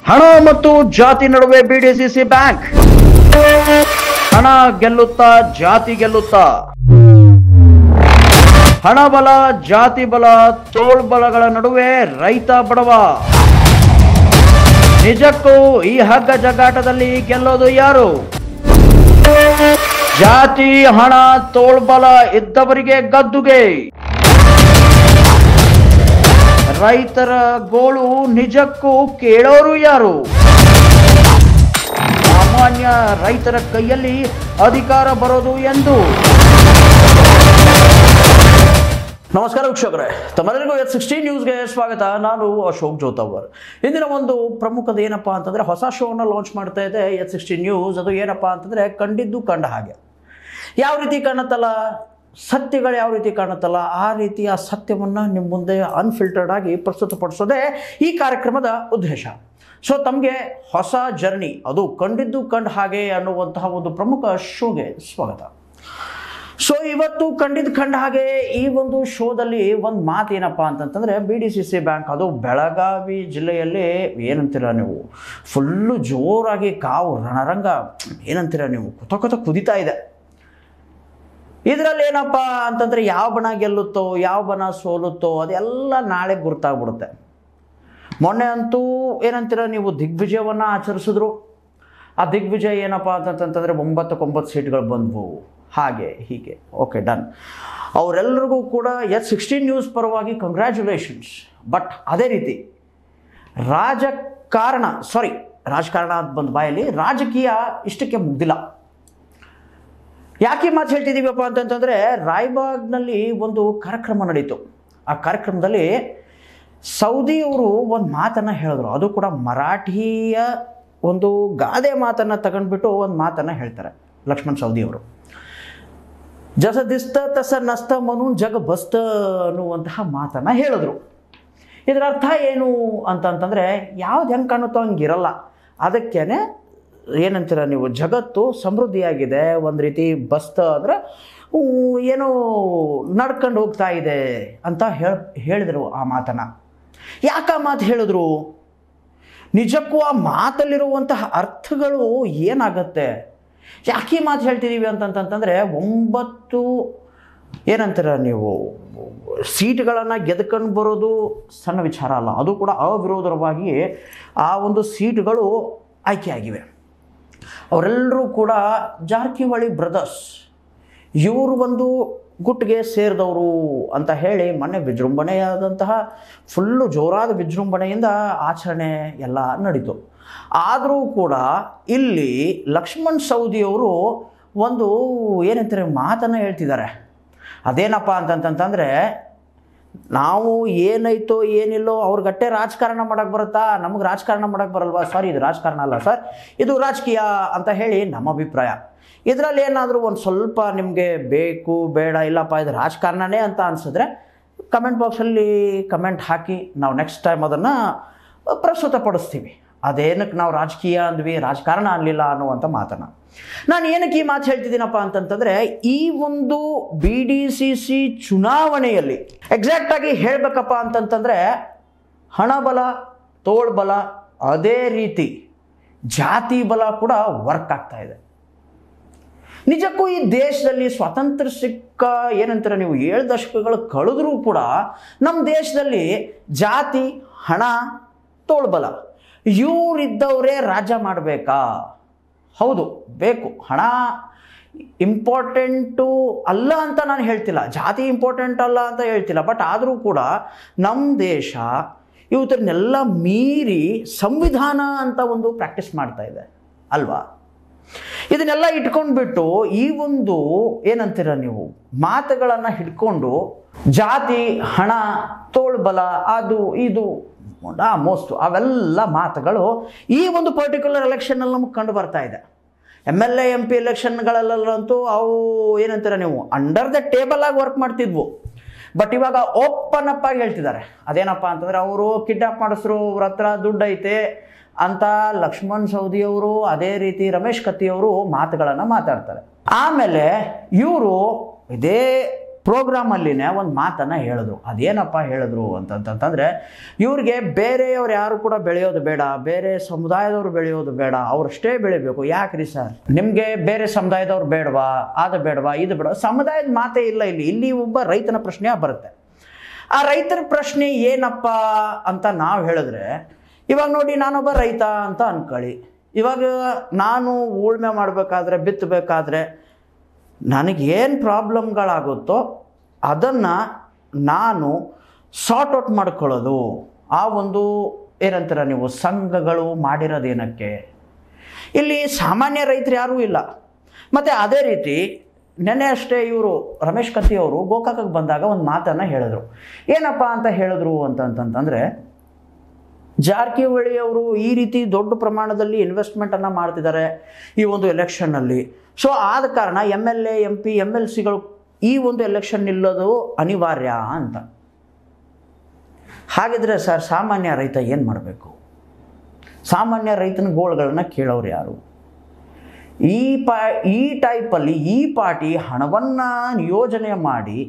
ಹಣ ಮತ್ತು ಜಾತಿ ನಡುವೆ ಬಿಡಿಸಿಸಿ ಬ್ಯಾಂಕ್. ಹಣ ಗೆಲ್ಲುತ್ತಾ ಜಾತಿ ಗೆಲ್ಲುತ್ತಾ. ಹಣ ಬಲ ಜಾತಿ ಬಲ ತೋಳ್ಬಲಗಳ ನಡುವೆ ರೈತ ಬಡವ. ನಿಜಕ್ಕೂ ಈ ಹಗ್ಗ ಜಗ್ಗಾಟದಲ್ಲಿ ಗೆಲ್ಲೋದು ಯಾರು? ಜಾತಿ ಹಣ ತೋಳ್ಬಲ ಇದ್ದವರಿಗೆ ಗದ್ದುಗೆ. ರೈತರ ಗೋಳು ನಿಜಕ್ಕೂ ಕೇಳೋರು ಯಾರು? ಸಾಮಾನ್ಯ ರೈತರ ಕೈಯಲ್ಲಿ ಅಧಿಕಾರ ಬರೋದು ಎಂದು. ನಮಸ್ಕಾರ ವೀಕ್ಷಕರೇ, ತಮ್ಮೆಲ್ಲರಿಗೂ H16 ನ್ಯೂಸ್ಗೆ ಸ್ವಾಗತ. ನಾನು ಅಶೋಕ್ ಜೋತವರ್. ಇಂದಿನ ಒಂದು ಪ್ರಮುಖದ ಏನಪ್ಪಾ ಅಂತಂದ್ರೆ, ಹೊಸ ಶೋನ ಲಾಂಚ್ ಮಾಡ್ತಾ ಇದೆ H16 ನ್ಯೂಸ್. ಅದು ಏನಪ್ಪಾ ಅಂತಂದ್ರೆ, ಕಂಡಿದ್ದು ಕಂಡ ಹಾಗೆ. ಯಾವ ರೀತಿ ಕಾಣುತ್ತಲ್ಲ, ಸತ್ಯಗಳು ಯಾವ ರೀತಿ ಕಾಣುತ್ತಲ್ಲ, ಆ ರೀತಿಯ ಸತ್ಯವನ್ನು ನಿಮ್ಮ ಮುಂದೆ ಅನ್ಫಿಲ್ಟರ್ಡ್ ಆಗಿ ಪ್ರಸ್ತುತಪಡಿಸೋದೇ ಈ ಕಾರ್ಯಕ್ರಮದ ಉದ್ದೇಶ. ಸೊ ತಮಗೆ ಹೊಸ ಜರ್ನಿ, ಅದು ಕಂಡಿದ್ದು ಕಂಡ ಹಾಗೆ ಅನ್ನುವಂತಹ ಒಂದು ಪ್ರಮುಖ ಶೋಗೆ ಸ್ವಾಗತ. ಸೊ ಇವತ್ತು ಕಂಡಿದ್ದು ಕಂಡ ಹಾಗೆ ಈ ಒಂದು ಶೋದಲ್ಲಿ ಒಂದು ಮಾತು ಏನಪ್ಪ ಅಂತಂತಂದರೆ, BDCC ಬ್ಯಾಂಕ್, ಅದು ಬೆಳಗಾವಿ ಜಿಲ್ಲೆಯಲ್ಲಿ ಏನಂತೀರ ನೀವು, ಫುಲ್ಲು ಜೋರಾಗಿ ಕಾವು ರಣರಂಗ ಏನಂತೀರ ನೀವು, ಕೊತ ಕುದಿತಾ ಇದೆ. ಇದರಲ್ಲಿ ಏನಪ್ಪ ಅಂತಂದರೆ, ಯಾವ ಬಣ ಗೆಲ್ಲುತ್ತೋ ಯಾವ ಬಣ ಸೋಲುತ್ತೋ ಅದೆಲ್ಲ ನಾಳೆ ಗುರ್ತಾಗ್ಬಿಡುತ್ತೆ. ಮೊನ್ನೆ ಅಂತೂ ಏನಂತೀರ ನೀವು, ದಿಗ್ವಿಜಯವನ್ನು ಆಚರಿಸಿದ್ರು. ಆ ದಿಗ್ವಿಜಯ ಏನಪ್ಪ ಅಂತಂತಂದರೆ 9 ಸೀಟ್ಗಳು ಬಂದವು, ಹಾಗೆ ಹೀಗೆ. Okay, done. ಅವರೆಲ್ಲರಿಗೂ ಕೂಡ H16 ನ್ಯೂಸ್ ಪರವಾಗಿ ಕಂಗ್ರ್ಯಾಚುಲೇಷನ್ಸ್. ಬಟ್ ಅದೇ ರೀತಿ ರಾಜಕಾರಣ ಅಂತ ಬಂದ ಬಾಯಲ್ಲಿ, ರಾಜಕೀಯ ಇಷ್ಟಕ್ಕೆ ಮುಗ್ದಿಲ್ಲ. ಯಾಕೆ ಮಾತು ಹೇಳ್ತಿದ್ದೀವಪ್ಪ ಅಂತಂತಂದರೆ, ರಾಯಬಾಗ್ನಲ್ಲಿ ಒಂದು ಕಾರ್ಯಕ್ರಮ ನಡೀತು. ಆ ಕಾರ್ಯಕ್ರಮದಲ್ಲಿ ಸೌದಿಯವರು ಒಂದು ಮಾತನ್ನು ಹೇಳಿದ್ರು. ಅದು ಕೂಡ ಮರಾಠಿಯ ಒಂದು ಗಾದೆ ಮಾತನ್ನು ತಗೊಂಡ್ಬಿಟ್ಟು ಒಂದು ಮಾತನ್ನು ಹೇಳ್ತಾರೆ ಲಕ್ಷ್ಮಣ್ ಸವದಿಯವರು. ಜಸ ದಿಸ್ತ ತಸ ನಸ್ತ ಮನು ಜಗ ಬಸ್ತ ಅನ್ನುವಂತಹ ಮಾತನ್ನು ಹೇಳಿದ್ರು. ಇದರ ಅರ್ಥ ಏನು ಅಂತಂತಂದರೆ, ಯಾವ್ದು ಹೆಂಗೆ ಕಾಣುತ್ತೋ ಹಂಗಿರಲ್ಲ. ಅದಕ್ಕೇನೆ ಏನಂತೀರ ನೀವು, ಜಗತ್ತು ಸಮೃದ್ಧಿಯಾಗಿದೆ, ಒಂದು ರೀತಿ ಬಸ್ತ ಅಂದರೆ ಏನೋ ನಡ್ಕೊಂಡು ಹೋಗ್ತಾ ಇದೆ ಅಂತ ಹೇಳಿದರು ಆ ಮಾತನ್ನು. ಯಾಕೆ ಆ ಮಾತು ಹೇಳಿದ್ರು? ನಿಜಕ್ಕೂ ಆ ಮಾತಲ್ಲಿರುವಂತಹ ಅರ್ಥಗಳು ಏನಾಗತ್ತೆ? ಯಾಕೆ ಮಾತು ಹೇಳ್ತಿದ್ದೀವಿ ಅಂತಂತಂದರೆ, 9 ಏನಂತೀರ ನೀವು ಸೀಟ್ಗಳನ್ನು ಗೆದ್ಕೊಂಡು ಬರೋದು ಸಣ್ಣ ವಿಚಾರ ಅಲ್ಲ. ಅದು ಕೂಡ ಅವಿರೋಧವಾಗಿ ಆ ಒಂದು ಸೀಟ್ಗಳು ಆಯ್ಕೆಯಾಗಿವೆ. ಅವರೆಲ್ಲರೂ ಕೂಡ ಜಾರಕಿಹೊಳಿ ಬ್ರದರ್ಸ್, ಇವರು ಒಂದು ಗುಟ್ಟಿಗೆ ಸೇರಿದವರು ಅಂತ ಹೇಳಿ ಮೊನ್ನೆ ವಿಜೃಂಭಣೆಯಾದಂತಹ ಫುಲ್ಲು ಜೋರಾದ ವಿಜೃಂಭಣೆಯಿಂದ ಆಚರಣೆ ಎಲ್ಲ ನಡೀತು. ಆದರೂ ಕೂಡ ಇಲ್ಲಿ ಲಕ್ಷ್ಮಣ್ ಸವದಿಯವರು ಒಂದು ಏನಂತಾರೆ ಮಾತನ್ನು ಹೇಳ್ತಿದ್ದಾರೆ. ಅದೇನಪ್ಪ ಅಂತಂತಂದರೆ, ನಾವು ಏನೈತೋ ಏನಿಲ್ಲೋ ಅವ್ರಿಗಟ್ಟೆ ರಾಜಕಾರಣ ಮಾಡೋಕ್ಕೆ ಬರುತ್ತಾ, ನಮಗೆ ರಾಜಕಾರಣ ಮಾಡೋಕ್ಕೆ ಬರಲ್ವಾ? ಸಾರಿ, ಇದು ರಾಜಕಾರಣ ಅಲ್ಲ ಸರ್, ಇದು ರಾಜಕೀಯ ಅಂತ ಹೇಳಿ ನಮ್ಮ ಅಭಿಪ್ರಾಯ. ಇದರಲ್ಲಿ ಏನಾದರೂ ಒಂದು ಸ್ವಲ್ಪ ನಿಮಗೆ ಬೇಕು ಬೇಡ, ಇಲ್ಲಪ್ಪ ಇದು ರಾಜಕಾರಣನೇ ಅಂತ ಅನಿಸಿದ್ರೆ ಕಮೆಂಟ್ ಬಾಕ್ಸಲ್ಲಿ ಕಮೆಂಟ್ ಹಾಕಿ, ನಾವು ನೆಕ್ಸ್ಟ್ ಟೈಮ್ ಅದನ್ನು ಪ್ರಸ್ತುತಪಡಿಸ್ತೀವಿ. ಅದೇನಕ್ಕೆ ನಾವು ರಾಜಕೀಯ ಅಂದ್ವಿ, ರಾಜಕಾರಣ ಅನ್ನಲಿಲ್ಲ ಅನ್ನುವಂಥ ಮಾತನ್ನು. ನಾನು ಏನಕ್ಕೆ ಈ ಮಾತು ಹೇಳ್ತಿದ್ದೀನಪ್ಪ ಅಂತಂತಂದರೆ, ಈ ಒಂದು BDCC ಚುನಾವಣೆಯಲ್ಲಿ ಎಕ್ಸಾಕ್ಟಾಗಿ ಹೇಳಬೇಕಪ್ಪ ಅಂತಂತಂದರೆ, ಹಣಬಲ ತೋಳ್ಬಲ, ಅದೇ ರೀತಿ ಜಾತಿ ಬಲ ಕೂಡ ವರ್ಕ್ ಆಗ್ತಾ ಇದೆ. ನಿಜಕ್ಕೂ ಈ ದೇಶದಲ್ಲಿ ಸ್ವಾತಂತ್ರ್ಯ ಸಿಕ್ಕ ಏನಂತಾರೆ ನೀವು 7 ದಶಕಗಳು ಕಳೆದರೂ ಕೂಡ ನಮ್ಮ ದೇಶದಲ್ಲಿ ಜಾತಿ ಹಣ ತೋಳ್ಬಲ ಇವರಿದ್ದವರೇ ರಾಜ್ಯ ಮಾಡಬೇಕಾ? ಹೌದು, ಬೇಕು. ಹಣ ಇಂಪಾರ್ಟೆಂಟು ಅಲ್ಲ ಅಂತ ನಾನು ಹೇಳ್ತಿಲ್ಲ, ಜಾತಿ ಇಂಪಾರ್ಟೆಂಟ್ ಅಲ್ಲ ಅಂತ ಹೇಳ್ತಿಲ್ಲ. ಬಟ್ ಆದರೂ ಕೂಡ ನಮ್ಮ ದೇಶ ಇವತ್ತನ್ನೆಲ್ಲ ಮೀರಿ ಸಂವಿಧಾನ ಅಂತ ಒಂದು ಪ್ರಾಕ್ಟೀಸ್ ಮಾಡ್ತಾ ಇದೆ ಅಲ್ವಾ? ಇದನ್ನೆಲ್ಲ ಇಟ್ಕೊಂಡ್ಬಿಟ್ಟು ಈ ಒಂದು ಏನಂತೀರ ನೀವು ಮಾತುಗಳನ್ನು ಹಿಡ್ಕೊಂಡು ಜಾತಿ ಹಣ ತೋಳ್ಬಲ ಅದು ಇದು ಮೋಸ್ಟ್ ಅವೆಲ್ಲ ಮಾತುಗಳು ಈ ಒಂದು ಪರ್ಟಿಕ್ಯುಲರ್ ಎಲೆಕ್ಷನ್ನಲ್ಲಿ ನಮಗೆ ಕಂಡು ಬರ್ತಾ ಇದೆ. MLA MP ಎಲೆಕ್ಷನ್ಗಳಲ್ಲಂತೂ ಅವು ಏನಂತೀರ ನೀವು ಅಂಡರ್ ದ ಟೇಬಲ್ ಆಗಿ ವರ್ಕ್ ಮಾಡ್ತಿದ್ವು. ಬಟ್ ಇವಾಗ ಓಪನ್ ಅಪ್ ಆಗಿ ಹೇಳ್ತಿದ್ದಾರೆ. ಅದೇನಪ್ಪ ಅಂತಂದರೆ, ಅವರು ಕಿಡ್ನಾಪ್ ಮಾಡಿಸ್ರು, ಅವ್ರ ಹತ್ರ ದುಡ್ಡು ಐತೆ ಅಂತ ಲಕ್ಷ್ಮಣ್ ಸವದಿಯವರು, ಅದೇ ರೀತಿ ರಮೇಶ್ ಕತ್ತಿಯವರು ಮಾತುಗಳನ್ನು ಮಾತಾಡ್ತಾರೆ. ಆಮೇಲೆ ಇವರು ಇದೇ ಪ್ರೋಗ್ರಾಮಲ್ಲಿನೇ ಒಂದು ಮಾತನ್ನು ಹೇಳಿದ್ರು. ಅದೇನಪ್ಪ ಹೇಳಿದ್ರು ಅಂತಂತಂದರೆ, ಇವ್ರಿಗೆ ಬೇರೆಯವ್ರು ಯಾರು ಕೂಡ ಬೆಳೆಯೋದು ಬೇಡ, ಬೇರೆ ಸಮುದಾಯದವ್ರು ಬೆಳೆಯೋದು ಬೇಡ, ಅವರಷ್ಟೇ ಬೆಳಿಬೇಕು. ಯಾಕ್ರಿ ಸರ್, ನಿಮಗೆ ಬೇರೆ ಸಮುದಾಯದವ್ರು ಬೇಡವಾ, ಅದು ಬೇಡವಾ, ಇದು ಬೇಡವಾ? ಸಮುದಾಯದ ಮಾತೇ ಇಲ್ಲ ಇಲ್ಲಿ ಒಬ್ಬ ರೈತನ ಪ್ರಶ್ನೆ ಬರುತ್ತೆ. ಆ ರೈತರ ಪ್ರಶ್ನೆ ಏನಪ್ಪ ಅಂತ ನಾವು ಹೇಳಿದ್ರೆ, ಇವಾಗ ನೋಡಿ, ನಾನೊಬ್ಬ ರೈತ ಅಂತ ಅನ್ಕೊಳ್ಳಿ. ಇವಾಗ ನಾನು ಉಳುಮೆ ಮಾಡಬೇಕಾದ್ರೆ, ಬಿತ್ತಬೇಕಾದ್ರೆ ನನಗೇನು ಪ್ರಾಬ್ಲಮ್ಗಳಾಗುತ್ತೋ ಅದನ್ನು ನಾನು ಸಾರ್ಟ್ ಔಟ್ ಮಾಡ್ಕೊಳ್ಳೋದು. ಆ ಒಂದು ಏನಂತೀರ ನೀವು, ಸಂಘಗಳು ಮಾಡಿರೋದೇನಕ್ಕೆ? ಇಲ್ಲಿ ಸಾಮಾನ್ಯ ರೈತರು ಯಾರೂ ಇಲ್ಲ. ಮತ್ತು ಅದೇ ರೀತಿ ನೆನ್ನೆ ಅಷ್ಟೇ ಇವರು ರಮೇಶ್ ಕತ್ತಿ ಅವರು ಗೋಕಾಕಕ್ಕೆ ಬಂದಾಗ ಒಂದು ಮಾತನ್ನು ಹೇಳಿದ್ರು. ಏನಪ್ಪ ಅಂತ ಹೇಳಿದ್ರು ಅಂತಂತಂದರೆ, ಜಾರಕಿಹೊಳಿ ಅವರು ಈ ರೀತಿ ದೊಡ್ಡ ಪ್ರಮಾಣದಲ್ಲಿ ಇನ್ವೆಸ್ಟ್ಮೆಂಟನ್ನು ಮಾಡ್ತಿದ್ದಾರೆ ಈ ಒಂದು ಎಲೆಕ್ಷನ್ನಲ್ಲಿ. ಸೊ ಆದ ಕಾರಣ MLA MP MLCಗಳು ಈ ಒಂದು ಎಲೆಕ್ಷನ್ ನಿಲ್ಲೋದು ಅನಿವಾರ್ಯ ಅಂತ. ಹಾಗಿದ್ರೆ ಸರ್, ಸಾಮಾನ್ಯ ರೈತ ಏನು ಮಾಡಬೇಕು? ಸಾಮಾನ್ಯ ರೈತನ ಗೋಳುಗಳನ್ನು ಕೇಳೋರು ಯಾರು? ಈ ಟೈಪಲ್ಲಿ ಈ ಪಾರ್ಟಿ ಹಣವನ್ನು ಯೋಜನೆ ಮಾಡಿ,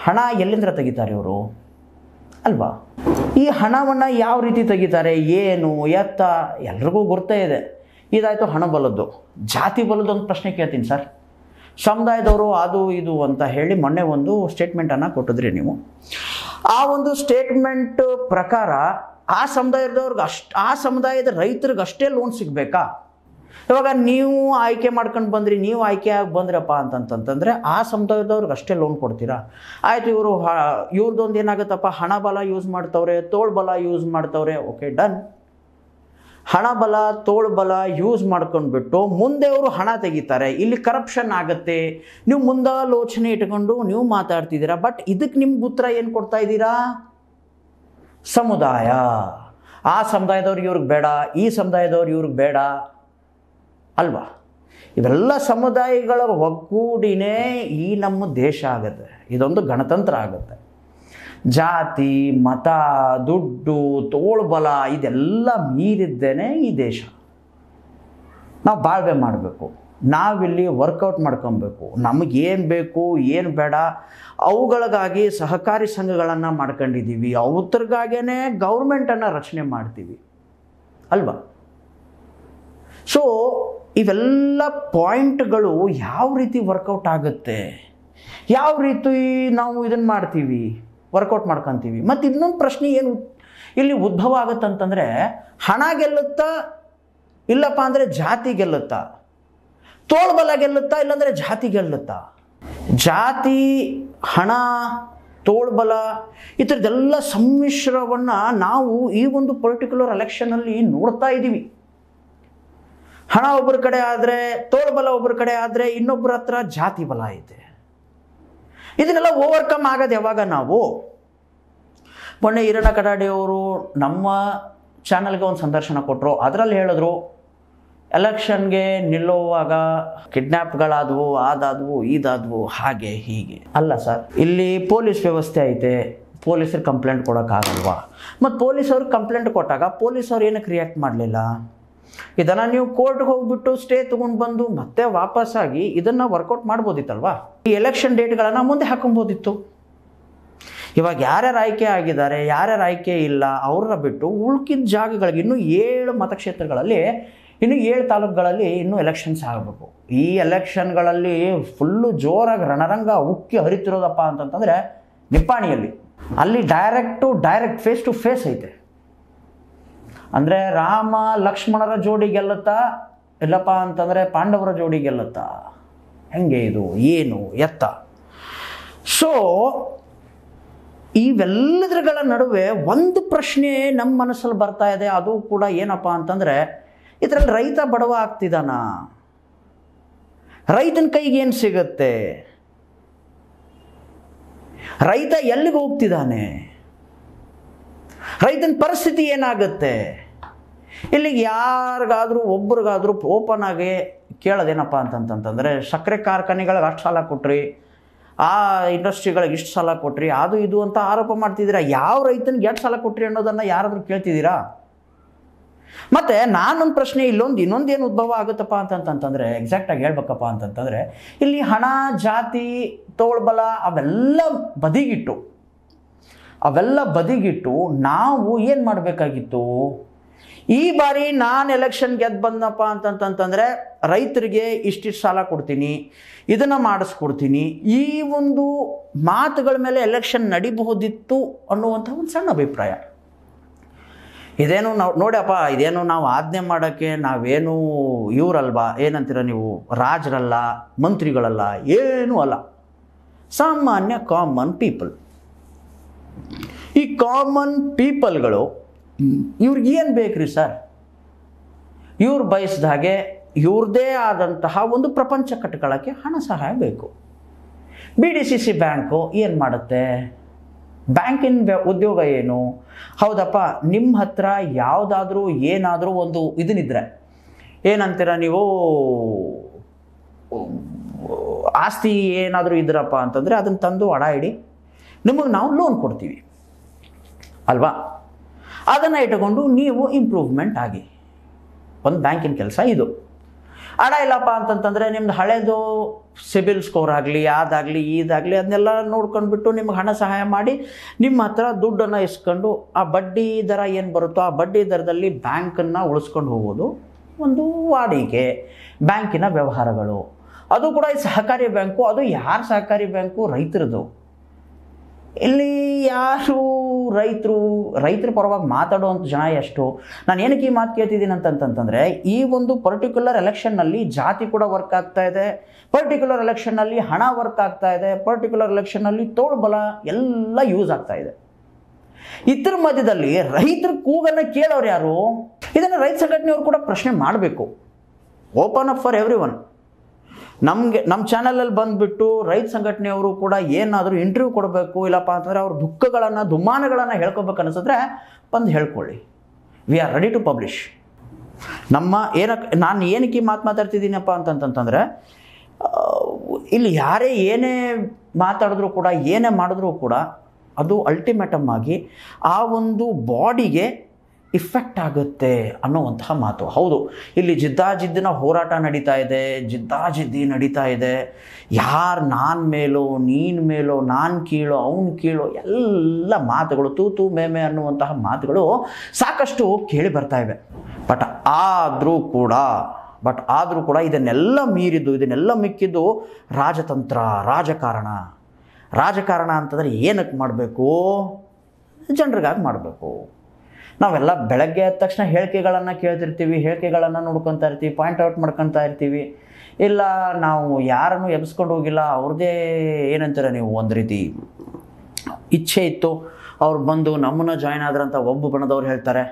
ಹಣ ಎಲ್ಲಿಂದ ತೆಗಿತಾರೆ ಇವರು ಅಲ್ವಾ? ಈ ಹಣವನ್ನು ಯಾವ ರೀತಿ ತೆಗಿತಾರೆ, ಏನು ಎತ್ತ ಎಲ್ರಿಗೂ ಗುರ್ತೇ ಇದೆ. ಇದಾಯಿತು ಹಣ ಬಲದ್ದು. ಜಾತಿ ಬಲದ್ದು ಒಂದು ಪ್ರಶ್ನೆ ಕೇಳ್ತೀನಿ ಸರ್. ಸಮುದಾಯದವರು ಅದು ಇದು ಅಂತ ಹೇಳಿ ಮೊನ್ನೆ ಒಂದು ಸ್ಟೇಟ್ಮೆಂಟನ್ನು ಕೊಟ್ಟಿದ್ರಿ ನೀವು. ಆ ಒಂದು ಸ್ಟೇಟ್ಮೆಂಟ್ ಪ್ರಕಾರ ಆ ಸಮುದಾಯದವ್ರಿಗೆ ಆ ಸಮುದಾಯದ ರೈತರಿಗೆ ಅಷ್ಟೇ ಲೋನ್ ಸಿಗಬೇಕಾ? ಇವಾಗ ನೀವು ಆಯ್ಕೆ ಮಾಡ್ಕೊಂಡು ಬಂದ್ರಿ, ನೀವು ಆಯ್ಕೆ ಆಗಿ ಬಂದ್ರಪ್ಪ ಅಂತಂತಂದರೆ ಆ ಸಮುದಾಯದವ್ರಿಗೆ ಅಷ್ಟೇ ಲೋನ್ ಕೊಡ್ತೀರಾ? ಆಯಿತು, ಇವ್ರದ್ದೊಂದು ಏನಾಗುತ್ತಪ್ಪ, ಹಣ ಬಲ ಯೂಸ್ ಮಾಡ್ತವ್ರೆ, ತೋಳು ಬಲ ಯೂಸ್ ಮಾಡ್ತವ್ರೆ. Okay, done. ಹಣ ಬಲ ತೋಳು ಬಲ ಯೂಸ್ ಮಾಡ್ಕೊಂಡ್ಬಿಟ್ಟು ಮುಂದೆ ಅವರು ಹಣ ತೆಗಿತಾರೆ. ಇಲ್ಲಿ ಕರಪ್ಷನ್ ಆಗುತ್ತೆ. ನೀವು ಮುಂದಾಲೋಚನೆ ಇಟ್ಕೊಂಡು ನೀವು ಮಾತಾಡ್ತಿದ್ದೀರಾ. ಬಟ್ ಇದಕ್ಕೆ ನಿಮ್ಗೆ ಉತ್ತರ ಏನು ಕೊಡ್ತಾ ಇದ್ದೀರಾ? ಸಮುದಾಯ, ಆ ಸಮುದಾಯದವ್ರಿಗೆ ಇವ್ರಿಗೆ ಬೇಡ, ಈ ಸಮುದಾಯದವ್ರು ಇವ್ರಿಗೆ ಬೇಡ ಅಲ್ವಾ? ಇವೆಲ್ಲ ಸಮುದಾಯಗಳ ಒಗ್ಗೂಡಿನೇ ಈ ನಮ್ಮ ದೇಶ ಆಗುತ್ತೆ. ಇದೊಂದು ಗಣತಂತ್ರ ಆಗುತ್ತೆ. ಜಾತಿ ಮತ ದುಡ್ಡು ತೋಳ್ಬಲ ಇದೆಲ್ಲ ಮೀರಿದ್ದೇನೆ ಈ ದೇಶ. ನಾವು ಬಾಳ್ವೆ ಮಾಡಬೇಕು. ನಾವಿಲ್ಲಿ ವರ್ಕೌಟ್ ಮಾಡ್ಕೊಬೇಕು. ನಮಗೇನು ಬೇಕು ಏನು ಬೇಡ ಅವುಗಳಿಗಾಗಿ ಸಹಕಾರಿ ಸಂಘಗಳನ್ನು ಮಾಡ್ಕೊಂಡಿದ್ದೀವಿ. ಅವ್ರಿಗಾಗೇ ಗೌರ್ಮೆಂಟನ್ನು ರಚನೆ ಮಾಡ್ತೀವಿ ಅಲ್ವಾ? ಸೊ ಇವೆಲ್ಲ ಪಾಯಿಂಟ್ಗಳು ಯಾವ ರೀತಿ ವರ್ಕೌಟ್ ಆಗುತ್ತೆ, ಯಾವ ರೀತಿ ನಾವು ಇದನ್ನು ಮಾಡ್ತೀವಿ, ವರ್ಕೌಟ್ ಮಾಡ್ಕೊತೀವಿ. ಮತ್ತು ಇನ್ನೊಂದು ಪ್ರಶ್ನೆ ಏನು ಇಲ್ಲಿ ಉದ್ಭವ ಆಗುತ್ತಂತಂದರೆ, ಹಣ ಗೆಲ್ಲುತ್ತಾ ಇಲ್ಲಪ್ಪ ಅಂದರೆ ಜಾತಿ ಗೆಲ್ಲುತ್ತಾ? ತೋಳ್ಬಲ ಗೆಲ್ಲುತ್ತಾ ಇಲ್ಲಾಂದರೆ ಜಾತಿ ಗೆಲ್ಲುತ್ತಾ? ಜಾತಿ, ಹಣ, ತೋಳ್ಬಲ ಈ ಥರದ್ದೆಲ್ಲ ಸಮ್ಮಿಶ್ರವನ್ನು ನಾವು ಈ ಒಂದು ಪರ್ಟಿಕ್ಯುಲರ್ ಎಲೆಕ್ಷನಲ್ಲಿ ನೋಡ್ತಾ ಇದ್ದೀವಿ. ಹಣ ಒಬ್ಬರ ಕಡೆ ಆದರೆ, ತೋಳ್ಬಲ ಒಬ್ಬರ ಕಡೆ ಆದರೆ, ಇನ್ನೊಬ್ಬರ ಹತ್ರ ಜಾತಿ ಬಲ ಐತೆ. ಇದನ್ನೆಲ್ಲ ಓವರ್ಕಮ್ ಆಗೋದು ಯಾವಾಗ? ನಾವು ಮೊನ್ನೆ ಈರಣ್ಣ ಕಡಾಡಿಯವರು ನಮ್ಮ ಚಾನಲ್ಗೆ ಒಂದು ಸಂದರ್ಶನ ಕೊಟ್ಟರು. ಅದರಲ್ಲಿ ಹೇಳಿದ್ರು, ಎಲೆಕ್ಷನ್ಗೆ ನಿಲ್ಲುವಾಗ ಕಿಡ್ನ್ಯಾಪ್ಗಳಾದವು, ಅದಾದವು, ಇದಾದವು, ಹಾಗೆ ಹೀಗೆ. ಅಲ್ಲ ಸರ್, ಇಲ್ಲಿ ಪೊಲೀಸ್ ವ್ಯವಸ್ಥೆ ಐತೆ, ಪೊಲೀಸರು ಕಂಪ್ಲೇಂಟ್ ಕೊಡೋಕ್ಕಾಗಲ್ವಾ? ಮತ್ತು ಪೊಲೀಸವ್ರಿಗೆ ಕಂಪ್ಲೇಂಟ್ ಕೊಟ್ಟಾಗ ಪೊಲೀಸವ್ರು ಏನಕ್ಕೆ ರಿಯಾಕ್ಟ್ ಮಾಡಲಿಲ್ಲ? ಇದನ್ನು ನೀವು ಕೋರ್ಟ್ಗೆ ಹೋಗ್ಬಿಟ್ಟು ಸ್ಟೇ ತೊಗೊಂಡು ಬಂದು ಮತ್ತೆ ವಾಪಸ್ಸಾಗಿ ಇದನ್ನು ವರ್ಕೌಟ್ ಮಾಡ್ಬೋದಿತ್ತಲ್ವಾ? ಈ ಎಲೆಕ್ಷನ್ ಡೇಟ್ಗಳನ್ನು ಮುಂದೆ ಹಾಕೊಬೋದಿತ್ತು. ಇವಾಗ ಯಾರ್ಯಾರು ಆಯ್ಕೆ ಆಗಿದ್ದಾರೆ, ಯಾರ್ಯಾರು ಆಯ್ಕೆ ಇಲ್ಲ ಅವ್ರನ್ನ ಬಿಟ್ಟು ಉಳ್ಕಿದ ಜಾಗಗಳಿಗೆ ಇನ್ನೂ 7 ಮತಕ್ಷೇತ್ರಗಳಲ್ಲಿ, ಇನ್ನು 7 ತಾಲೂಕುಗಳಲ್ಲಿ ಇನ್ನೂ ಎಲೆಕ್ಷನ್ಸ್ ಆಗಬೇಕು. ಈ ಎಲೆಕ್ಷನ್ಗಳಲ್ಲಿ ಫುಲ್ಲು ಜೋರಾಗಿ ರಣರಂಗ ಉಕ್ಕಿ ಹರಿತಿರೋದಪ್ಪ ಅಂತಂತಂದರೆ ನಿಪ್ಪಾಣಿಯಲ್ಲಿ. ಅಲ್ಲಿ ಡೈರೆಕ್ಟ್ ಫೇಸ್ ಟು ಫೇಸ್ ಐತೆ. ಅಂದರೆ ರಾಮ ಲಕ್ಷ್ಮಣರ ಜೋಡಿ ಗೆಲ್ಲುತ್ತಾ ಇಲ್ಲಪ್ಪ ಅಂತಂದರೆ ಪಾಂಡವರ ಜೋಡಿ ಗೆಲ್ಲುತ್ತಾ? ಹೆಂಗೆ ಇದು, ಏನು ಎತ್ತ? ಸೊ ಇವೆಲ್ಲದರ ನಡುವೆ ಒಂದು ಪ್ರಶ್ನೆ ನಮ್ಮ ಮನಸ್ಸಲ್ಲಿ ಬರ್ತಾ ಇದೆ. ಅದು ಕೂಡ ಏನಪ್ಪ ಅಂತಂದರೆ, ಇದರಲ್ಲಿ ರೈತ ಬಡವ ಆಗ್ತಿದ್ದಾನ? ರೈತನ ಕೈಗೆ ಏನು ಸಿಗುತ್ತೆ? ರೈತ ಎಲ್ಲಿಗೆ ಹೋಗ್ತಿದ್ದಾನೆ? ರೈತನ ಪರಿಸ್ಥಿತಿ ಏನಾಗುತ್ತೆ? ಇಲ್ಲಿಗೆ ಯಾರಿಗಾದರೂ ಒಬ್ರಿಗಾದರೂ ಓಪನ್ ಆಗಿ ಕೇಳೋದೇನಪ್ಪ ಅಂತಂತಂದರೆ, ಸಕ್ಕರೆ ಕಾರ್ಖಾನೆಗಳಿಗೆ ಅಷ್ಟು ಸಾಲ ಕೊಟ್ರಿ, ಆ ಇಂಡಸ್ಟ್ರಿಗಳಿಗೆ ಇಷ್ಟು ಸಾಲ ಕೊಟ್ರಿ, ಅದು ಇದು ಅಂತ ಆರೋಪ ಮಾಡ್ತಿದ್ದೀರಾ. ಯಾವ ರೈತನಿಗೆ ಎಷ್ಟು ಸಾಲ ಕೊಟ್ರಿ ಅನ್ನೋದನ್ನು ಯಾರಾದರೂ ಕೇಳ್ತಿದ್ದೀರಾ? ಮತ್ತು ನಾನೊಂದು ಪ್ರಶ್ನೆ ಇನ್ನೊಂದೇನು ಉದ್ಭವ ಆಗುತ್ತಪ್ಪ ಅಂತಂತಂದರೆ ಎಕ್ಸಾಕ್ಟಾಗಿ ಹೇಳ್ಬೇಕಪ್ಪ ಅಂತಂತಂದರೆ ಇಲ್ಲಿ ಹಣ, ಜಾತಿ, ತೋಳ್ಬಲ ಅವೆಲ್ಲ ಬದಿಗಿಟ್ಟು ನಾವು ಏನು ಮಾಡಬೇಕಾಗಿತ್ತು? ಈ ಬಾರಿ ನಾನು ಎಲೆಕ್ಷನ್ ಗೆದ್ದು ಬಂದಪ್ಪ ಅಂತಂತಂದರೆ ರೈತರಿಗೆ ಇಷ್ಟಿಷ್ಟು ಸಾಲ ಕೊಡ್ತೀನಿ, ಇದನ್ನು ಮಾಡಿಸ್ಕೊಡ್ತೀನಿ, ಈ ಒಂದು ಮಾತುಗಳ ಮೇಲೆ ಎಲೆಕ್ಷನ್ ನಡಿಬಹುದಿತ್ತು ಅನ್ನುವಂಥ ಒಂದು ಸಣ್ಣ ಅಭಿಪ್ರಾಯ. ಇದೇನು ನೋಡಪ್ಪ, ಇದೇನು ನಾವು ಆಜ್ಞೆ ಮಾಡೋಕ್ಕೆ ನಾವೇನು ಇವರಲ್ವಾ, ಏನಂತೀರ ನೀವು, ರಾಜರಲ್ಲ, ಮಂತ್ರಿಗಳಲ್ಲ, ಏನೂ ಅಲ್ಲ, ಸಾಮಾನ್ಯ ಕಾಮನ್ ಪೀಪಲ್. ಈ ಕಾಮನ್ ಪೀಪಲ್ಗಳು ಇವ್ರಿಗೆ ಏನು ಬೇಕ್ರಿ ಸರ್? ಇವ್ರು ಬಯಸಿದ ಹಾಗೆ ಇವ್ರದ್ದೇ ಆದಂತಹ ಒಂದು ಪ್ರಪಂಚ ಕಟ್ಕೊಳ್ಳೋಕ್ಕೆ ಹಣ ಸಹಾಯ ಬೇಕು. BDCC ಬ್ಯಾಂಕು ಏನು ಮಾಡುತ್ತೆ? ಬ್ಯಾಂಕಿನ ಉದ್ಯೋಗ ಏನು? ಹೌದಪ್ಪ, ನಿಮ್ಮ ಹತ್ರ ಯಾವುದಾದ್ರೂ ಏನಾದರೂ ಒಂದು ಇದನ್ನಿದ್ರೆ ಏನಂತೀರ ನೀವು, ಆಸ್ತಿ ಏನಾದರೂ ಇದ್ರಪ್ಪ ಅಂತಂದರೆ ಅದನ್ನು ತಂದು ಅಡ ಇಡಿ, ನಿಮಗೆ ನಾವು ಲೋನ್ ಕೊಡ್ತೀವಿ ಅಲ್ವಾ? ಅದನ್ನು ಇಟ್ಟುಕೊಂಡು ನೀವು ಇಂಪ್ರೂವ್ಮೆಂಟ್ ಆಗಿ. ಒಂದು ಬ್ಯಾಂಕಿನ ಕೆಲಸ ಇದು. ಅಡ ಇಲ್ಲಪ್ಪ ಅಂತಂತಂದರೆ ನಿಮ್ದು ಹಳೇದು ಸಿಬಿಲ್ ಸ್ಕೋರ್ ಆಗಲಿ, ಅದಾಗಲಿ ಇದಾಗಲಿ ಅದನ್ನೆಲ್ಲ ನೋಡ್ಕೊಂಡ್ಬಿಟ್ಟು ನಿಮ್ಗೆ ಹಣ ಸಹಾಯ ಮಾಡಿ ನಿಮ್ಮ ಹತ್ರ ದುಡ್ಡನ್ನು ಇಸ್ಕೊಂಡು ಆ ಬಡ್ಡಿ ದರ ಏನು ಬರುತ್ತೋ ಆ ಬಡ್ಡಿ ದರದಲ್ಲಿ ಬ್ಯಾಂಕನ್ನು ಉಳಿಸ್ಕೊಂಡು ಹೋಗೋದು ಒಂದು ವಾಡಿಕೆ, ಬ್ಯಾಂಕಿನ ವ್ಯವಹಾರಗಳು. ಅದು ಕೂಡ ಈ ಸಹಕಾರಿ ಬ್ಯಾಂಕು. ಅದು ಯಾರು ಸಹಕಾರಿ ಬ್ಯಾಂಕು? ರೈತರದು. ಇಲ್ಲಿ ಯಾರು ರೈತರ ಪರವಾಗಿ ಮಾತಾಡುವಂಥ ಜನ ಎಷ್ಟು? ನಾನು ಏನಕ್ಕೆ ಈ ಮಾತು ಕೇಳ್ತಿದ್ದೀನಿ ಅಂತಂತಂದರೆ, ಈ ಒಂದು ಪರ್ಟಿಕ್ಯುಲರ್ ಎಲೆಕ್ಷನ್ನಲ್ಲಿ ಜಾತಿ ಕೂಡ ವರ್ಕ್ ಆಗ್ತಾ ಇದೆ, ಪರ್ಟಿಕ್ಯುಲರ್ ಎಲೆಕ್ಷನ್ನಲ್ಲಿ ಹಣ ವರ್ಕ್ ಆಗ್ತಾ ಇದೆ, ಪರ್ಟಿಕ್ಯುಲರ್ ಎಲೆಕ್ಷನ್ನಲ್ಲಿ ತೋಳ್ಬಲ ಎಲ್ಲ ಯೂಸ್ ಆಗ್ತಾ ಇದೆ. ಇದ್ರ ಮಧ್ಯದಲ್ಲಿ ರೈತರ ಕೂಗನ್ನು ಕೇಳೋರು ಯಾರು? ಇದನ್ನು ರೈತ ಸಂಘಟನೆಯವರು ಕೂಡ ಪ್ರಶ್ನೆ ಮಾಡಬೇಕು. Open up for every one. ನಮ್ಮ ಚಾನಲಲ್ಲಿ ಬಂದುಬಿಟ್ಟು ರೈತ ಸಂಘಟನೆಯವರು ಕೂಡ ಏನಾದರೂ ಇಂಟರ್ವ್ಯೂ ಕೊಡಬೇಕು, ಇಲ್ಲಪ್ಪ ಅಂತಂದರೆ ಅವ್ರ ದುಃಖಗಳನ್ನು, ದುಮ್ಮಾನಗಳನ್ನು ಹೇಳ್ಕೊಬೇಕು ಅನಿಸಿದ್ರೆ ಬಂದು ಹೇಳ್ಕೊಳ್ಳಿ. We are ready to publish. ನಾನು ಏನಕ್ಕೆ ಮಾತಾಡ್ತಿದ್ದೀನಪ್ಪ ಅಂತಂತಂದರೆ, ಇಲ್ಲಿ ಯಾರೇ ಏನೇ ಮಾತಾಡಿದ್ರು ಕೂಡ, ಏನೇ ಮಾಡಿದ್ರೂ ಕೂಡ ಅದು ಅಲ್ಟಿಮೇಟಮ್ ಆಗಿ ಆ ಒಂದು ಬಾಡಿಗೆ ಇಫೆಕ್ಟ್ ಆಗುತ್ತೆ ಅನ್ನುವಂತಹ ಮಾತು. ಹೌದು, ಇಲ್ಲಿ ಜಿದ್ದಾಜಿದ್ದಿನ ಹೋರಾಟ ನಡೀತಾ ಇದೆ, ಜಿದ್ದಾಜಿದ್ದಿ ನಡೀತಾ ಇದೆ. ಯಾರು ನಾನು ಮೇಲೋ, ನೀನು ಮೇಲೋ, ನಾನು ಕೀಳೋ, ಅವನು ಕೀಳೋ ಎಲ್ಲ ಮಾತುಗಳು, ತೂತು ಮೇಮೆ ಅನ್ನುವಂತಹ ಮಾತುಗಳು ಸಾಕಷ್ಟು ಕೇಳಿ ಬರ್ತಾ ಇವೆ. ಬಟ್ ಆದರೂ ಕೂಡ ಇದನ್ನೆಲ್ಲ ಮೀರಿದ್ದು, ಇದನ್ನೆಲ್ಲ ಮಿಕ್ಕಿದ್ದು ರಾಜತಂತ್ರ, ರಾಜಕಾರಣ ಅಂತಂದರೆ ಏನಕ್ಕೆ ಮಾಡಬೇಕು? ಜನರಿಗಾಗಿ ಮಾಡಬೇಕು. ನಾವೆಲ್ಲ ಬೆಳಗ್ಗೆ ಎದ್ದ ತಕ್ಷಣ ಹೇಳಿಕೆಗಳನ್ನು ಕೇಳ್ತಿರ್ತೀವಿ, ಹೇಳಿಕೆಗಳನ್ನು ನೋಡ್ಕೊತಾ ಇರ್ತೀವಿ, ಪಾಯಿಂಟ್ ಔಟ್ ಮಾಡ್ಕೊತಾ ಇರ್ತೀವಿ. ಇಲ್ಲ, ನಾವು ಯಾರನ್ನು ಎಬ್ಸ್ಕೊಂಡು ಹೋಗಿಲ್ಲ, ಅವ್ರದ್ದೇ ಏನಂತೀರ ನೀವು, ಒಂದು ರೀತಿ ಇಚ್ಛೆ ಇತ್ತು, ಅವ್ರು ಬಂದು ನಮ್ಮನ್ನು ಜಾಯ್ನ್ ಆದ್ರಂತ ಒಬ್ಬ ಬಣದವ್ರು ಹೇಳ್ತಾರೆ.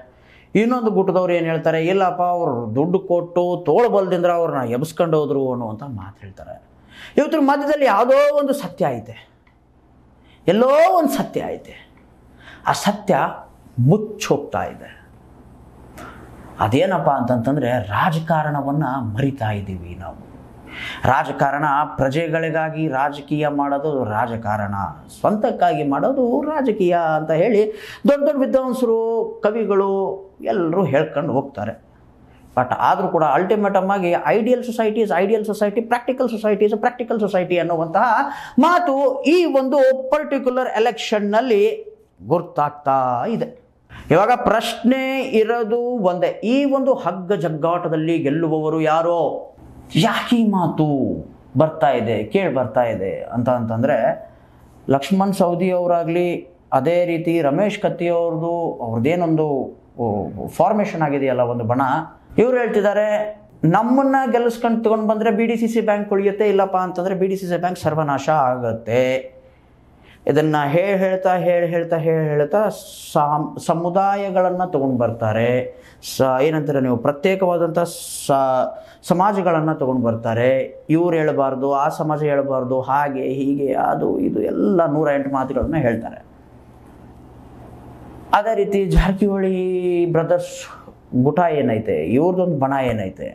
ಇನ್ನೊಂದು ಗುಟ್ಟದವ್ರು ಏನು ಹೇಳ್ತಾರೆ, ಇಲ್ಲಪ್ಪ ಅವ್ರು ದುಡ್ಡು ಕೊಟ್ಟು ತೋಳ್ಬಲ್ದಿಂದ ಅವ್ರನ್ನ ಎಬ್ಸ್ಕೊಂಡು ಹೋದ್ರು ಅನ್ನುವಂಥ ಮಾತು ಹೇಳ್ತಾರೆ. ಇವತ್ತರ ಮಧ್ಯದಲ್ಲಿ ಯಾವುದೋ ಒಂದು ಸತ್ಯ ಐತೆ, ಎಲ್ಲೋ ಒಂದು ಸತ್ಯ ಐತೆ. ಆ ಸತ್ಯ ಮುಚ್ಚೋಗ್ತಾ ಇದೆ. ಅದೇನಪ್ಪ ಅಂತಂತಂದರೆ, ರಾಜಕಾರಣವನ್ನು ಮರಿತಾ ಇದ್ದೀವಿ ನಾವು. ರಾಜಕಾರಣ ಪ್ರಜೆಗಳಿಗಾಗಿ ರಾಜಕೀಯ ಮಾಡೋದು ರಾಜಕಾರಣ, ಸ್ವಂತಕ್ಕಾಗಿ ಮಾಡೋದು ರಾಜಕೀಯ ಅಂತ ಹೇಳಿ ದೊಡ್ಡ ವಿದ್ವಾಂಸರು, ಕವಿಗಳು ಎಲ್ಲರೂ ಹೇಳ್ಕೊಂಡು ಹೋಗ್ತಾರೆ. ಬಟ್ ಆದರೂ ಕೂಡ ಅಲ್ಟಿಮೇಟಮ್ ಆಗಿ ಐಡಿಯಲ್ ಸೊಸೈಟಿ, ಪ್ರಾಕ್ಟಿಕಲ್ ಸೊಸೈಟಿ ಅನ್ನುವಂತಹ ಮಾತು ಈ ಒಂದು ಪರ್ಟಿಕ್ಯುಲರ್ ಎಲೆಕ್ಷನ್ನಲ್ಲಿ ಗುರ್ತಾಗ್ತಾ ಇದೆ. ಇವಾಗ ಪ್ರಶ್ನೆ ಇರೋದು ಒಂದೇ, ಈ ಒಂದು ಹಗ್ಗ ಜಗ್ಗಾಟದಲ್ಲಿ ಗೆಲ್ಲುವವರು ಯಾರೋ? ಯಾಕೆ ಈ ಮಾತು ಕೇಳಿ ಬರ್ತಾ ಇದೆ ಅಂತಂದರೆ, ಲಕ್ಷ್ಮಣ್ ಸವದಿ ಅವರಾಗಲಿ, ಅದೇ ರೀತಿ ರಮೇಶ್ ಕತ್ತಿ ಅವ್ರದ್ದೇನೊಂದು ಫಾರ್ಮೇಷನ್ ಆಗಿದೆಯಲ್ಲ ಒಂದು ಬಣ, ಇವ್ರು ಹೇಳ್ತಿದ್ದಾರೆ ನಮ್ಮನ್ನು ಗೆಲ್ಲಿಸ್ಕೊಂಡು ತೊಗೊಂಡು ಬಂದರೆ BDCC ಬ್ಯಾಂಕ್ ಉಳಿಯುತ್ತೆ, ಇಲ್ಲಪ್ಪ ಅಂತಂದರೆ BDCC ಬ್ಯಾಂಕ್ ಸರ್ವನಾಶ ಆಗುತ್ತೆ. ಇದನ್ನು ಹೇಳ್ತಾ ಸಮುದಾಯಗಳನ್ನು ತೊಗೊಂಡು ಬರ್ತಾರೆ, ಏನಂತಾರೆ ನೀವು, ಪ್ರತ್ಯೇಕವಾದಂಥ ಸಮಾಜಗಳನ್ನು ತೊಗೊಂಡು ಬರ್ತಾರೆ. ಇವ್ರು ಹೇಳಬಾರ್ದು, ಆ ಸಮಾಜ ಹೇಳಬಾರ್ದು, ಹಾಗೆ ಹೀಗೆ ಅದು ಇದು ಎಲ್ಲ 108 ಮಾತುಗಳನ್ನು ಹೇಳ್ತಾರೆ. ಅದೇ ರೀತಿ ಜಾರಕಿಹೊಳಿ ಬ್ರದರ್ಸ್ ಗುಟ ಏನೈತೆ, ಇವ್ರದ್ದೊಂದು ಬಣ ಏನೈತೆ,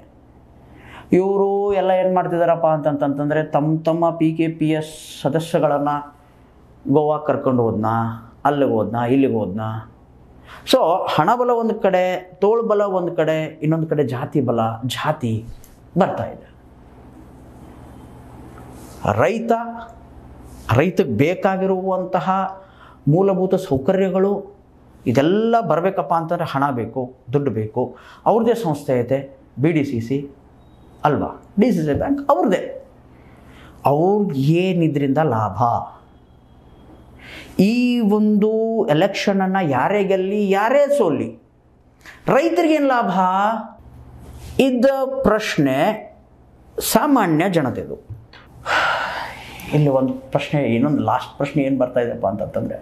ಇವರು ಎಲ್ಲ ಏನು ಮಾಡ್ತಿದ್ದಾರಪ್ಪ ಅಂತಂತಂದರೆ, ತಮ್ಮ PKPS ಸದಸ್ಯಗಳನ್ನು ಗೋವಾಕ್ಕೆ ಕರ್ಕೊಂಡು ಹೋದ್ನಾ, ಅಲ್ಲಿಗೆ ಹೋದ್ನಾ, ಇಲ್ಲಿಗೆ ಹೋದ್ನಾ, ಸೊ ಹಣಬಲ ಒಂದು ಕಡೆ, ತೋಳ್ಬಲ ಒಂದು ಕಡೆ, ಇನ್ನೊಂದು ಕಡೆ ಜಾತಿ ಬಲ, ಜಾತಿ ಬರ್ತಾ ಇದೆ. ರೈತಕ್ಕೆ ಬೇಕಾಗಿರುವಂತಹ ಮೂಲಭೂತ ಸೌಕರ್ಯಗಳು ಇದೆಲ್ಲ ಬರಬೇಕಪ್ಪ ಅಂತಂದರೆ ಹಣ ಬೇಕು, ದುಡ್ಡು ಬೇಕು. ಅವ್ರದ್ದೇ ಸಂಸ್ಥೆ ಐತೆ BDCC ಅಲ್ವಾ, DCC ಬ್ಯಾಂಕ್ ಅವ್ರದ್ದೇ. ಅವ್ರಿಗೆ ಏನಿದ್ರಿಂದ ಲಾಭ? ಈ ಒಂದು ಎಲೆಕ್ಷನನ್ನು ಯಾರೇ ಗೆಲ್ಲಿ ಯಾರೇ ಸೋಲಿ ರೈತರಿಗೇನು ಲಾಭ? ಇದ್ದ ಪ್ರಶ್ನೆ ಸಾಮಾನ್ಯ ಜನತೆದು. ಇಲ್ಲಿ ಒಂದು ಪ್ರಶ್ನೆ, ಇನ್ನೊಂದು ಲಾಸ್ಟ್ ಪ್ರಶ್ನೆ ಏನು ಬರ್ತಾ ಇದೆಯಪ್ಪ ಅಂತಂತಂದರೆ,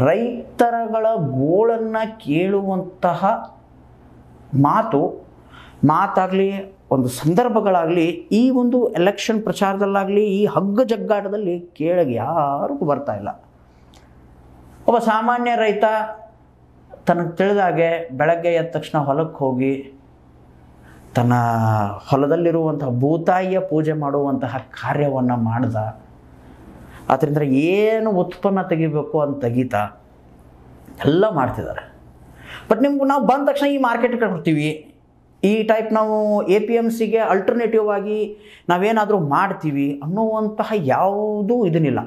ರೈತರಗಳ ಗೋಳನ್ನು ಕೇಳುವಂತಹ ಮಾತಾಗಲಿ ಒಂದು ಸಂದರ್ಭಗಳಾಗಲಿ ಈ ಒಂದು ಎಲೆಕ್ಷನ್ ಪ್ರಚಾರದಲ್ಲಾಗಲಿ ಈ ಹಗ್ಗ ಜಗ್ಗಾಟದಲ್ಲಿ ಕೇಳಗೆ ಯಾರಿಗೂ ಬರ್ತಾ ಇಲ್ಲ. ಒಬ್ಬ ಸಾಮಾನ್ಯ ರೈತ ತನಗೆ ತಿಳಿದಾಗೆ ಬೆಳಗ್ಗೆ ಎದ್ದ ತಕ್ಷಣ ಹೊಲಕ್ಕೆ ಹೋಗಿ ತನ್ನ ಹೊಲದಲ್ಲಿರುವಂತಹ ಭೂತಾಯಿಯ ಪೂಜೆ ಮಾಡುವಂತಹ ಕಾರ್ಯವನ್ನು ಮಾಡ್ದ. ಅದರಿಂದ ಏನು ಉತ್ಪನ್ನ ತೆಗಿಬೇಕು ಅಂತ ತೆಗಿತಾ ಎಲ್ಲ ಮಾಡ್ತಿದ್ದಾರೆ. ಬಟ್ ನಾವು ಬಂದ ತಕ್ಷಣ ಈ ಮಾರ್ಕೆಟ್ಗೆ ಕೊಡ್ತೀವಿ, ಈ ಟೈಪ್ ನಾವು APMCಗೆ ಅಲ್ಟರ್ನೇಟಿವ್ ಆಗಿ ನಾವೇನಾದರೂ ಮಾಡ್ತೀವಿ ಅನ್ನುವಂತಹ ಯಾವುದೂ ಇದನ್ನಿಲ್ಲ.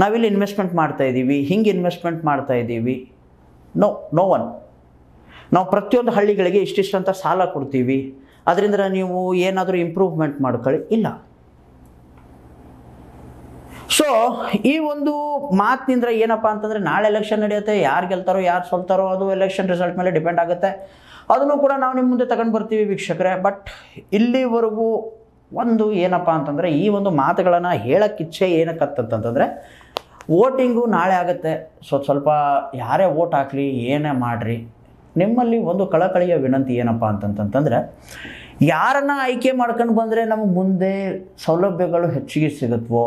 ನಾವಿಲ್ಲಿ ಇನ್ವೆಸ್ಟ್ಮೆಂಟ್ ಮಾಡ್ತಾಯಿದ್ದೀವಿ, ಹಿಂಗೆ ಇನ್ವೆಸ್ಟ್ಮೆಂಟ್ ಮಾಡ್ತಾಯಿದ್ದೀವಿ, ನೋ ಒನ್. ನಾವು ಪ್ರತಿಯೊಂದು ಹಳ್ಳಿಗಳಿಗೆ ಇಷ್ಟಿಷ್ಟಂತ ಸಾಲ ಕೊಡ್ತೀವಿ, ಅದರಿಂದ ನೀವು ಏನಾದರೂ ಇಂಪ್ರೂವ್ಮೆಂಟ್ ಮಾಡ್ಕೊಳ್ಳಿ, ಇಲ್ಲ. ಸೊ ಈ ಒಂದು ಮಾತಿನಿಂದ ಏನಪ್ಪ ಅಂತಂದರೆ, ನಾಳೆ ಎಲೆಕ್ಷನ್ ನಡೆಯುತ್ತೆ, ಯಾರು ಗೆಲ್ತಾರೋ ಯಾರು ಸೋಲ್ತಾರೋ ಅದು ಎಲೆಕ್ಷನ್ ರಿಸಲ್ಟ್ ಮೇಲೆ ಡಿಪೆಂಡ್ ಆಗುತ್ತೆ. ಅದನ್ನು ಕೂಡ ನಾವು ನಿಮ್ಮ ಮುಂದೆ ತಗೊಂಡು ಬರ್ತೀವಿ ವೀಕ್ಷಕರೇ. ಬಟ್ ಇಲ್ಲಿವರೆಗೂ ಒಂದು ಏನಪ್ಪ ಅಂತಂದರೆ, ಈ ಒಂದು ಮಾತುಗಳನ್ನು ಹೇಳೋಕ್ಕಿಚ್ಛೆ ಏನಕ್ಕಂತಂತಂದರೆ, ವೋಟಿಂಗು ನಾಳೆ ಆಗುತ್ತೆ. ಸ್ವಲ್ಪ ಯಾರೇ ವೋಟ್ ಹಾಕಲಿ, ಏನೇ ಮಾಡಿರಿ, ನಿಮ್ಮಲ್ಲಿ ಒಂದು ಕಳಕಳಿಯ ವಿನಂತಿ ಏನಪ್ಪ ಅಂತಂತಂದರೆ, ಯಾರನ್ನು ಆಯ್ಕೆ ಮಾಡ್ಕೊಂಡು ಬಂದರೆ ನಮಗೆ ಮುಂದೆ ಸೌಲಭ್ಯಗಳು ಹೆಚ್ಚಿಗೆ ಸಿಗುತ್ತವೋ,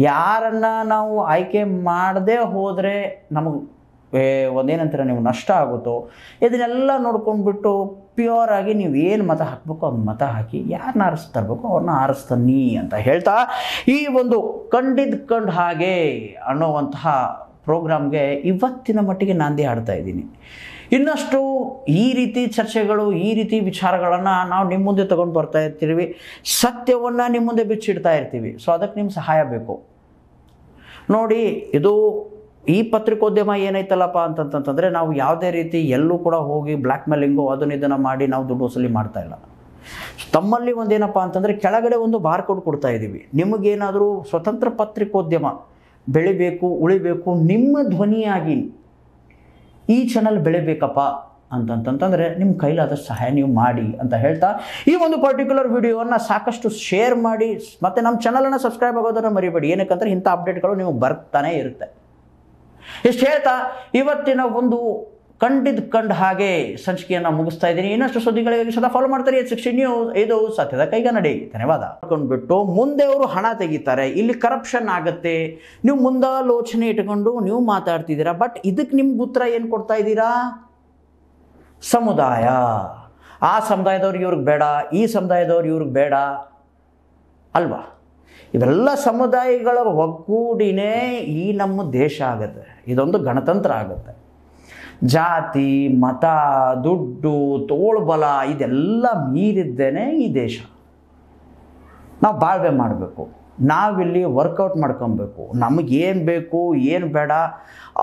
ಯಾರನ್ನು ನಾವು ಆಯ್ಕೆ ಮಾಡದೇ ಹೋದರೆ ನಮಗೆ ಒಂದೇನಂತೀರ ನೀವು ನಷ್ಟ ಆಗುತ್ತೋ, ಇದನ್ನೆಲ್ಲ ನೋಡ್ಕೊಂಡ್ಬಿಟ್ಟು ಪ್ಯೂರ್ ಆಗಿ ನೀವು ಏನು ಮತ ಹಾಕಬೇಕು ಅವ್ನ ಮತ ಹಾಕಿ, ಯಾರನ್ನ ಆರಿಸ್ತರ್ಬೇಕು ಅವ್ರನ್ನ ಆರಿಸ್ತಾನಿ ಅಂತ ಹೇಳ್ತಾ ಈ ಒಂದು ಕಂಡು ಹಾಗೆ ಅನ್ನೋವಂತಹ ಪ್ರೋಗ್ರಾಮ್ಗೆ ಇವತ್ತಿನ ಮಟ್ಟಿಗೆ ನಾಂದಿ ಹಾಡ್ತಾ ಇದ್ದೀನಿ. ಇನ್ನಷ್ಟು ಈ ರೀತಿ ಚರ್ಚೆಗಳು, ಈ ರೀತಿ ವಿಚಾರಗಳನ್ನು ನಾವು ನಿಮ್ಮ ಮುಂದೆ ತೊಗೊಂಡು ಬರ್ತಾ ಇರ್ತೀವಿ, ಸತ್ಯವನ್ನು ನಿಮ್ಮ ಮುಂದೆ ಬಿಚ್ಚಿಡ್ತಾ ಇರ್ತೀವಿ. ಸೊ ಅದಕ್ಕೆ ನಿಮ್ಮ ಸಹಾಯ ಬೇಕು. ನೋಡಿ, ಇದು ಈ ಪತ್ರಿಕೋದ್ಯಮ ಏನೈತಲ್ಲಪ್ಪ ಅಂತಂತಂದರೆ, ನಾವು ಯಾವುದೇ ರೀತಿ ಎಲ್ಲೂ ಕೂಡ ಹೋಗಿ ಬ್ಲ್ಯಾಕ್ ಮೇಲಿಂಗು ಇದನ್ನು ಮಾಡಿ ನಾವು ದುಡ್ಡು ವಸೂಲಿ ಮಾಡ್ತಾ ಇಲ್ಲ. ತಮ್ಮಲ್ಲಿ ಒಂದೇನಪ್ಪ ಅಂತಂದರೆ, ಕೆಳಗಡೆ ಒಂದು ಬಾರ್ ಕೋಡ್ ಕೊಡ್ತಾ ಇದ್ದೀವಿ. ನಿಮಗೇನಾದರೂ ಸ್ವತಂತ್ರ ಪತ್ರಿಕೋದ್ಯಮ ಬೆಳಿಬೇಕು, ಉಳಿಬೇಕು, ನಿಮ್ಮ ಧ್ವನಿಯಾಗಿ ಈ ಚಾನಲ್ ಬೆಳಿಬೇಕಪ್ಪ ಅಂತಂತಂದರೆ ನಿಮ್ಮ ಕೈಲಾದಷ್ಟು ಸಹಾಯ ನೀವು ಮಾಡಿ ಅಂತ ಹೇಳ್ತಾ ಈ ಒಂದು ಪರ್ಟಿಕ್ಯುಲರ್ ವಿಡಿಯೋವನ್ನು ಸಾಕಷ್ಟು ಶೇರ್ ಮಾಡಿ, ಮತ್ತು ನಮ್ಮ ಚಾನಲನ್ನು ಸಬ್ಸ್ಕ್ರೈಬ್ ಆಗೋದನ್ನು ಮರಿಬೇಡಿ. ಏನಕ್ಕಂದ್ರೆ ಇಂಥ ಅಪ್ಡೇಟ್ಗಳು ನೀವು ಬರ್ತಾನೆ ಇರುತ್ತೆ. ಇಷ್ಟು ಹೇಳ್ತಾ ಇವತ್ತಿನ ಒಂದು ಕಂಡು ಹಾಗೆ ಸಂಚಿಕೆಯನ್ನು ಮುಗಿಸ್ತಾ ಇದ್ದೀನಿ. ಇನ್ನಷ್ಟು ಸುದ್ದಿಗಳಿಗೆ ಸದಾ ಫಾಲೋ ಮಾಡ್ತಾರೆ 16 ನ್ಯೂಸ್. ಇದು ಸತ್ಯದ ಕೈಗನ್ನಡಿ. ಧನ್ಯವಾದ. ಮಾಡ್ಕೊಂಡ್ಬಿಟ್ಟು ಮುಂದೆ ಅವರು ಹಣ ತೆಗಿತಾರೆ, ಇಲ್ಲಿ ಕರಪ್ಷನ್ ಆಗುತ್ತೆ, ನೀವು ಮುಂದಾಲೋಚನೆ ಇಟ್ಕೊಂಡು ನೀವು ಮಾತಾಡ್ತಿದ್ದೀರಾ. ಬಟ್ ಇದಕ್ಕೆ ನಿಮ್ಗೆ ಉತ್ತರ ಏನು ಕೊಡ್ತಾ ಇದ್ದೀರಾ? ಸಮುದಾಯ, ಆ ಸಮುದಾಯದವ್ರಿಗೆ ಇವ್ರಿಗೆ ಬೇಡ, ಈ ಸಮುದಾಯದವ್ರು ಇವ್ರಿಗೆ ಬೇಡ ಅಲ್ವಾ? ಇವೆಲ್ಲ ಸಮುದಾಯಗಳ ಒಗ್ಗೂಡಿನೇ ಈ ನಮ್ಮ ದೇಶ ಆಗುತ್ತೆ. ಇದೊಂದು ಗಣತಂತ್ರ ಆಗುತ್ತೆ. ಜಾತಿ, ಮತ, ದುಡ್ಡು, ತೋಳ್ಬಲ ಇದೆಲ್ಲ ಮೀರಿದ್ದೇನೆ ಈ ದೇಶ. ನಾವು ಬಾಳ್ವೆ ಮಾಡಬೇಕು, ನಾವಿಲ್ಲಿ ವರ್ಕೌಟ್ ಮಾಡ್ಕೊಬೇಕು. ನಮಗೇನು ಬೇಕು ಏನು ಬೇಡ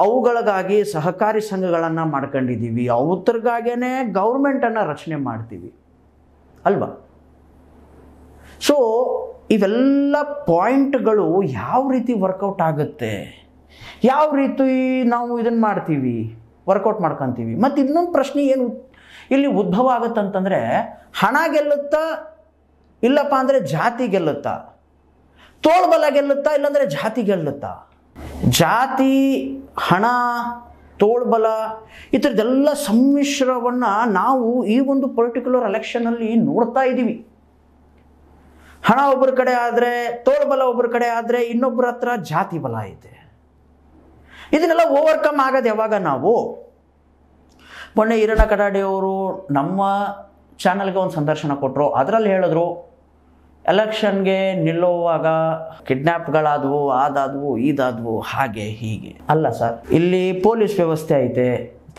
ಅವುಗಳಿಗಾಗಿ ಸಹಕಾರಿ ಸಂಘಗಳನ್ನು ಮಾಡ್ಕೊಂಡಿದ್ದೀವಿ, ಅವ್ರಿಗಾಗೇ ಗೌರ್ಮೆಂಟನ್ನು ರಚನೆ ಮಾಡ್ತೀವಿ ಅಲ್ವಾ? ಸೊ ಇವೆಲ್ಲ ಪಾಯಿಂಟ್ಗಳು ಯಾವ ರೀತಿ ವರ್ಕೌಟ್ ಆಗುತ್ತೆ, ಯಾವ ರೀತಿ ನಾವು ಇದನ್ನು ಮಾಡ್ತೀವಿ, ವರ್ಕೌಟ್ ಮಾಡ್ಕೊತೀವಿ. ಮತ್ತು ಇನ್ನೊಂದು ಪ್ರಶ್ನೆ ಏನು ಇಲ್ಲಿ ಉದ್ಭವ ಆಗುತ್ತಂತಂದರೆ, ಹಣ ಗೆಲ್ಲುತ್ತಾ ಇಲ್ಲಪ್ಪ ಅಂದರೆ ಜಾತಿ ಗೆಲ್ಲುತ್ತಾ, ತೋಳ್ಬಲ ಗೆಲ್ಲುತ್ತಾ ಇಲ್ಲಾಂದರೆ ಜಾತಿ ಗೆಲ್ಲುತ್ತಾ? ಜಾತಿ, ಹಣ, ತೋಳ್ಬಲ ಈ ಥರದ್ದೆಲ್ಲ ಸಮ್ಮಿಶ್ರವನ್ನು ನಾವು ಈ ಒಂದು ಪರ್ಟಿಕ್ಯುಲರ್ ಎಲೆಕ್ಷನಲ್ಲಿ ನೋಡ್ತಾ ಇದ್ದೀವಿ. ಹಣ ಒಬ್ಬರ ಕಡೆ ಆದರೆ, ತೋಳ್ಬಲ ಒಬ್ಬರ ಕಡೆ ಆದರೆ, ಇನ್ನೊಬ್ಬರ ಹತ್ರ ಜಾತಿ ಬಲ ಐತೆ. ಇದನ್ನೆಲ್ಲ ಓವರ್ಕಮ್ ಆಗೋದು ಯಾವಾಗ? ನಾವು ಮೊನ್ನೆ ಈರಣ್ಣ ಕಡಾಡಿ ಅವರು ನಮ್ಮ ಚಾನಲ್ಗೆ ಒಂದು ಸಂದರ್ಶನ ಕೊಟ್ಟರು. ಅದರಲ್ಲಿ ಹೇಳಿದ್ರು, ಎಲೆಕ್ಷನ್ಗೆ ನಿಲ್ಲುವಾಗ ಕಿಡ್ನ್ಯಾಪ್ಗಳಾದವು, ಅದಾದವು, ಇದಾದವು, ಹಾಗೆ ಹೀಗೆ ಅಲ್ಲ ಸರ್. ಇಲ್ಲಿ ಪೊಲೀಸ್ ವ್ಯವಸ್ಥೆ ಐತೆ,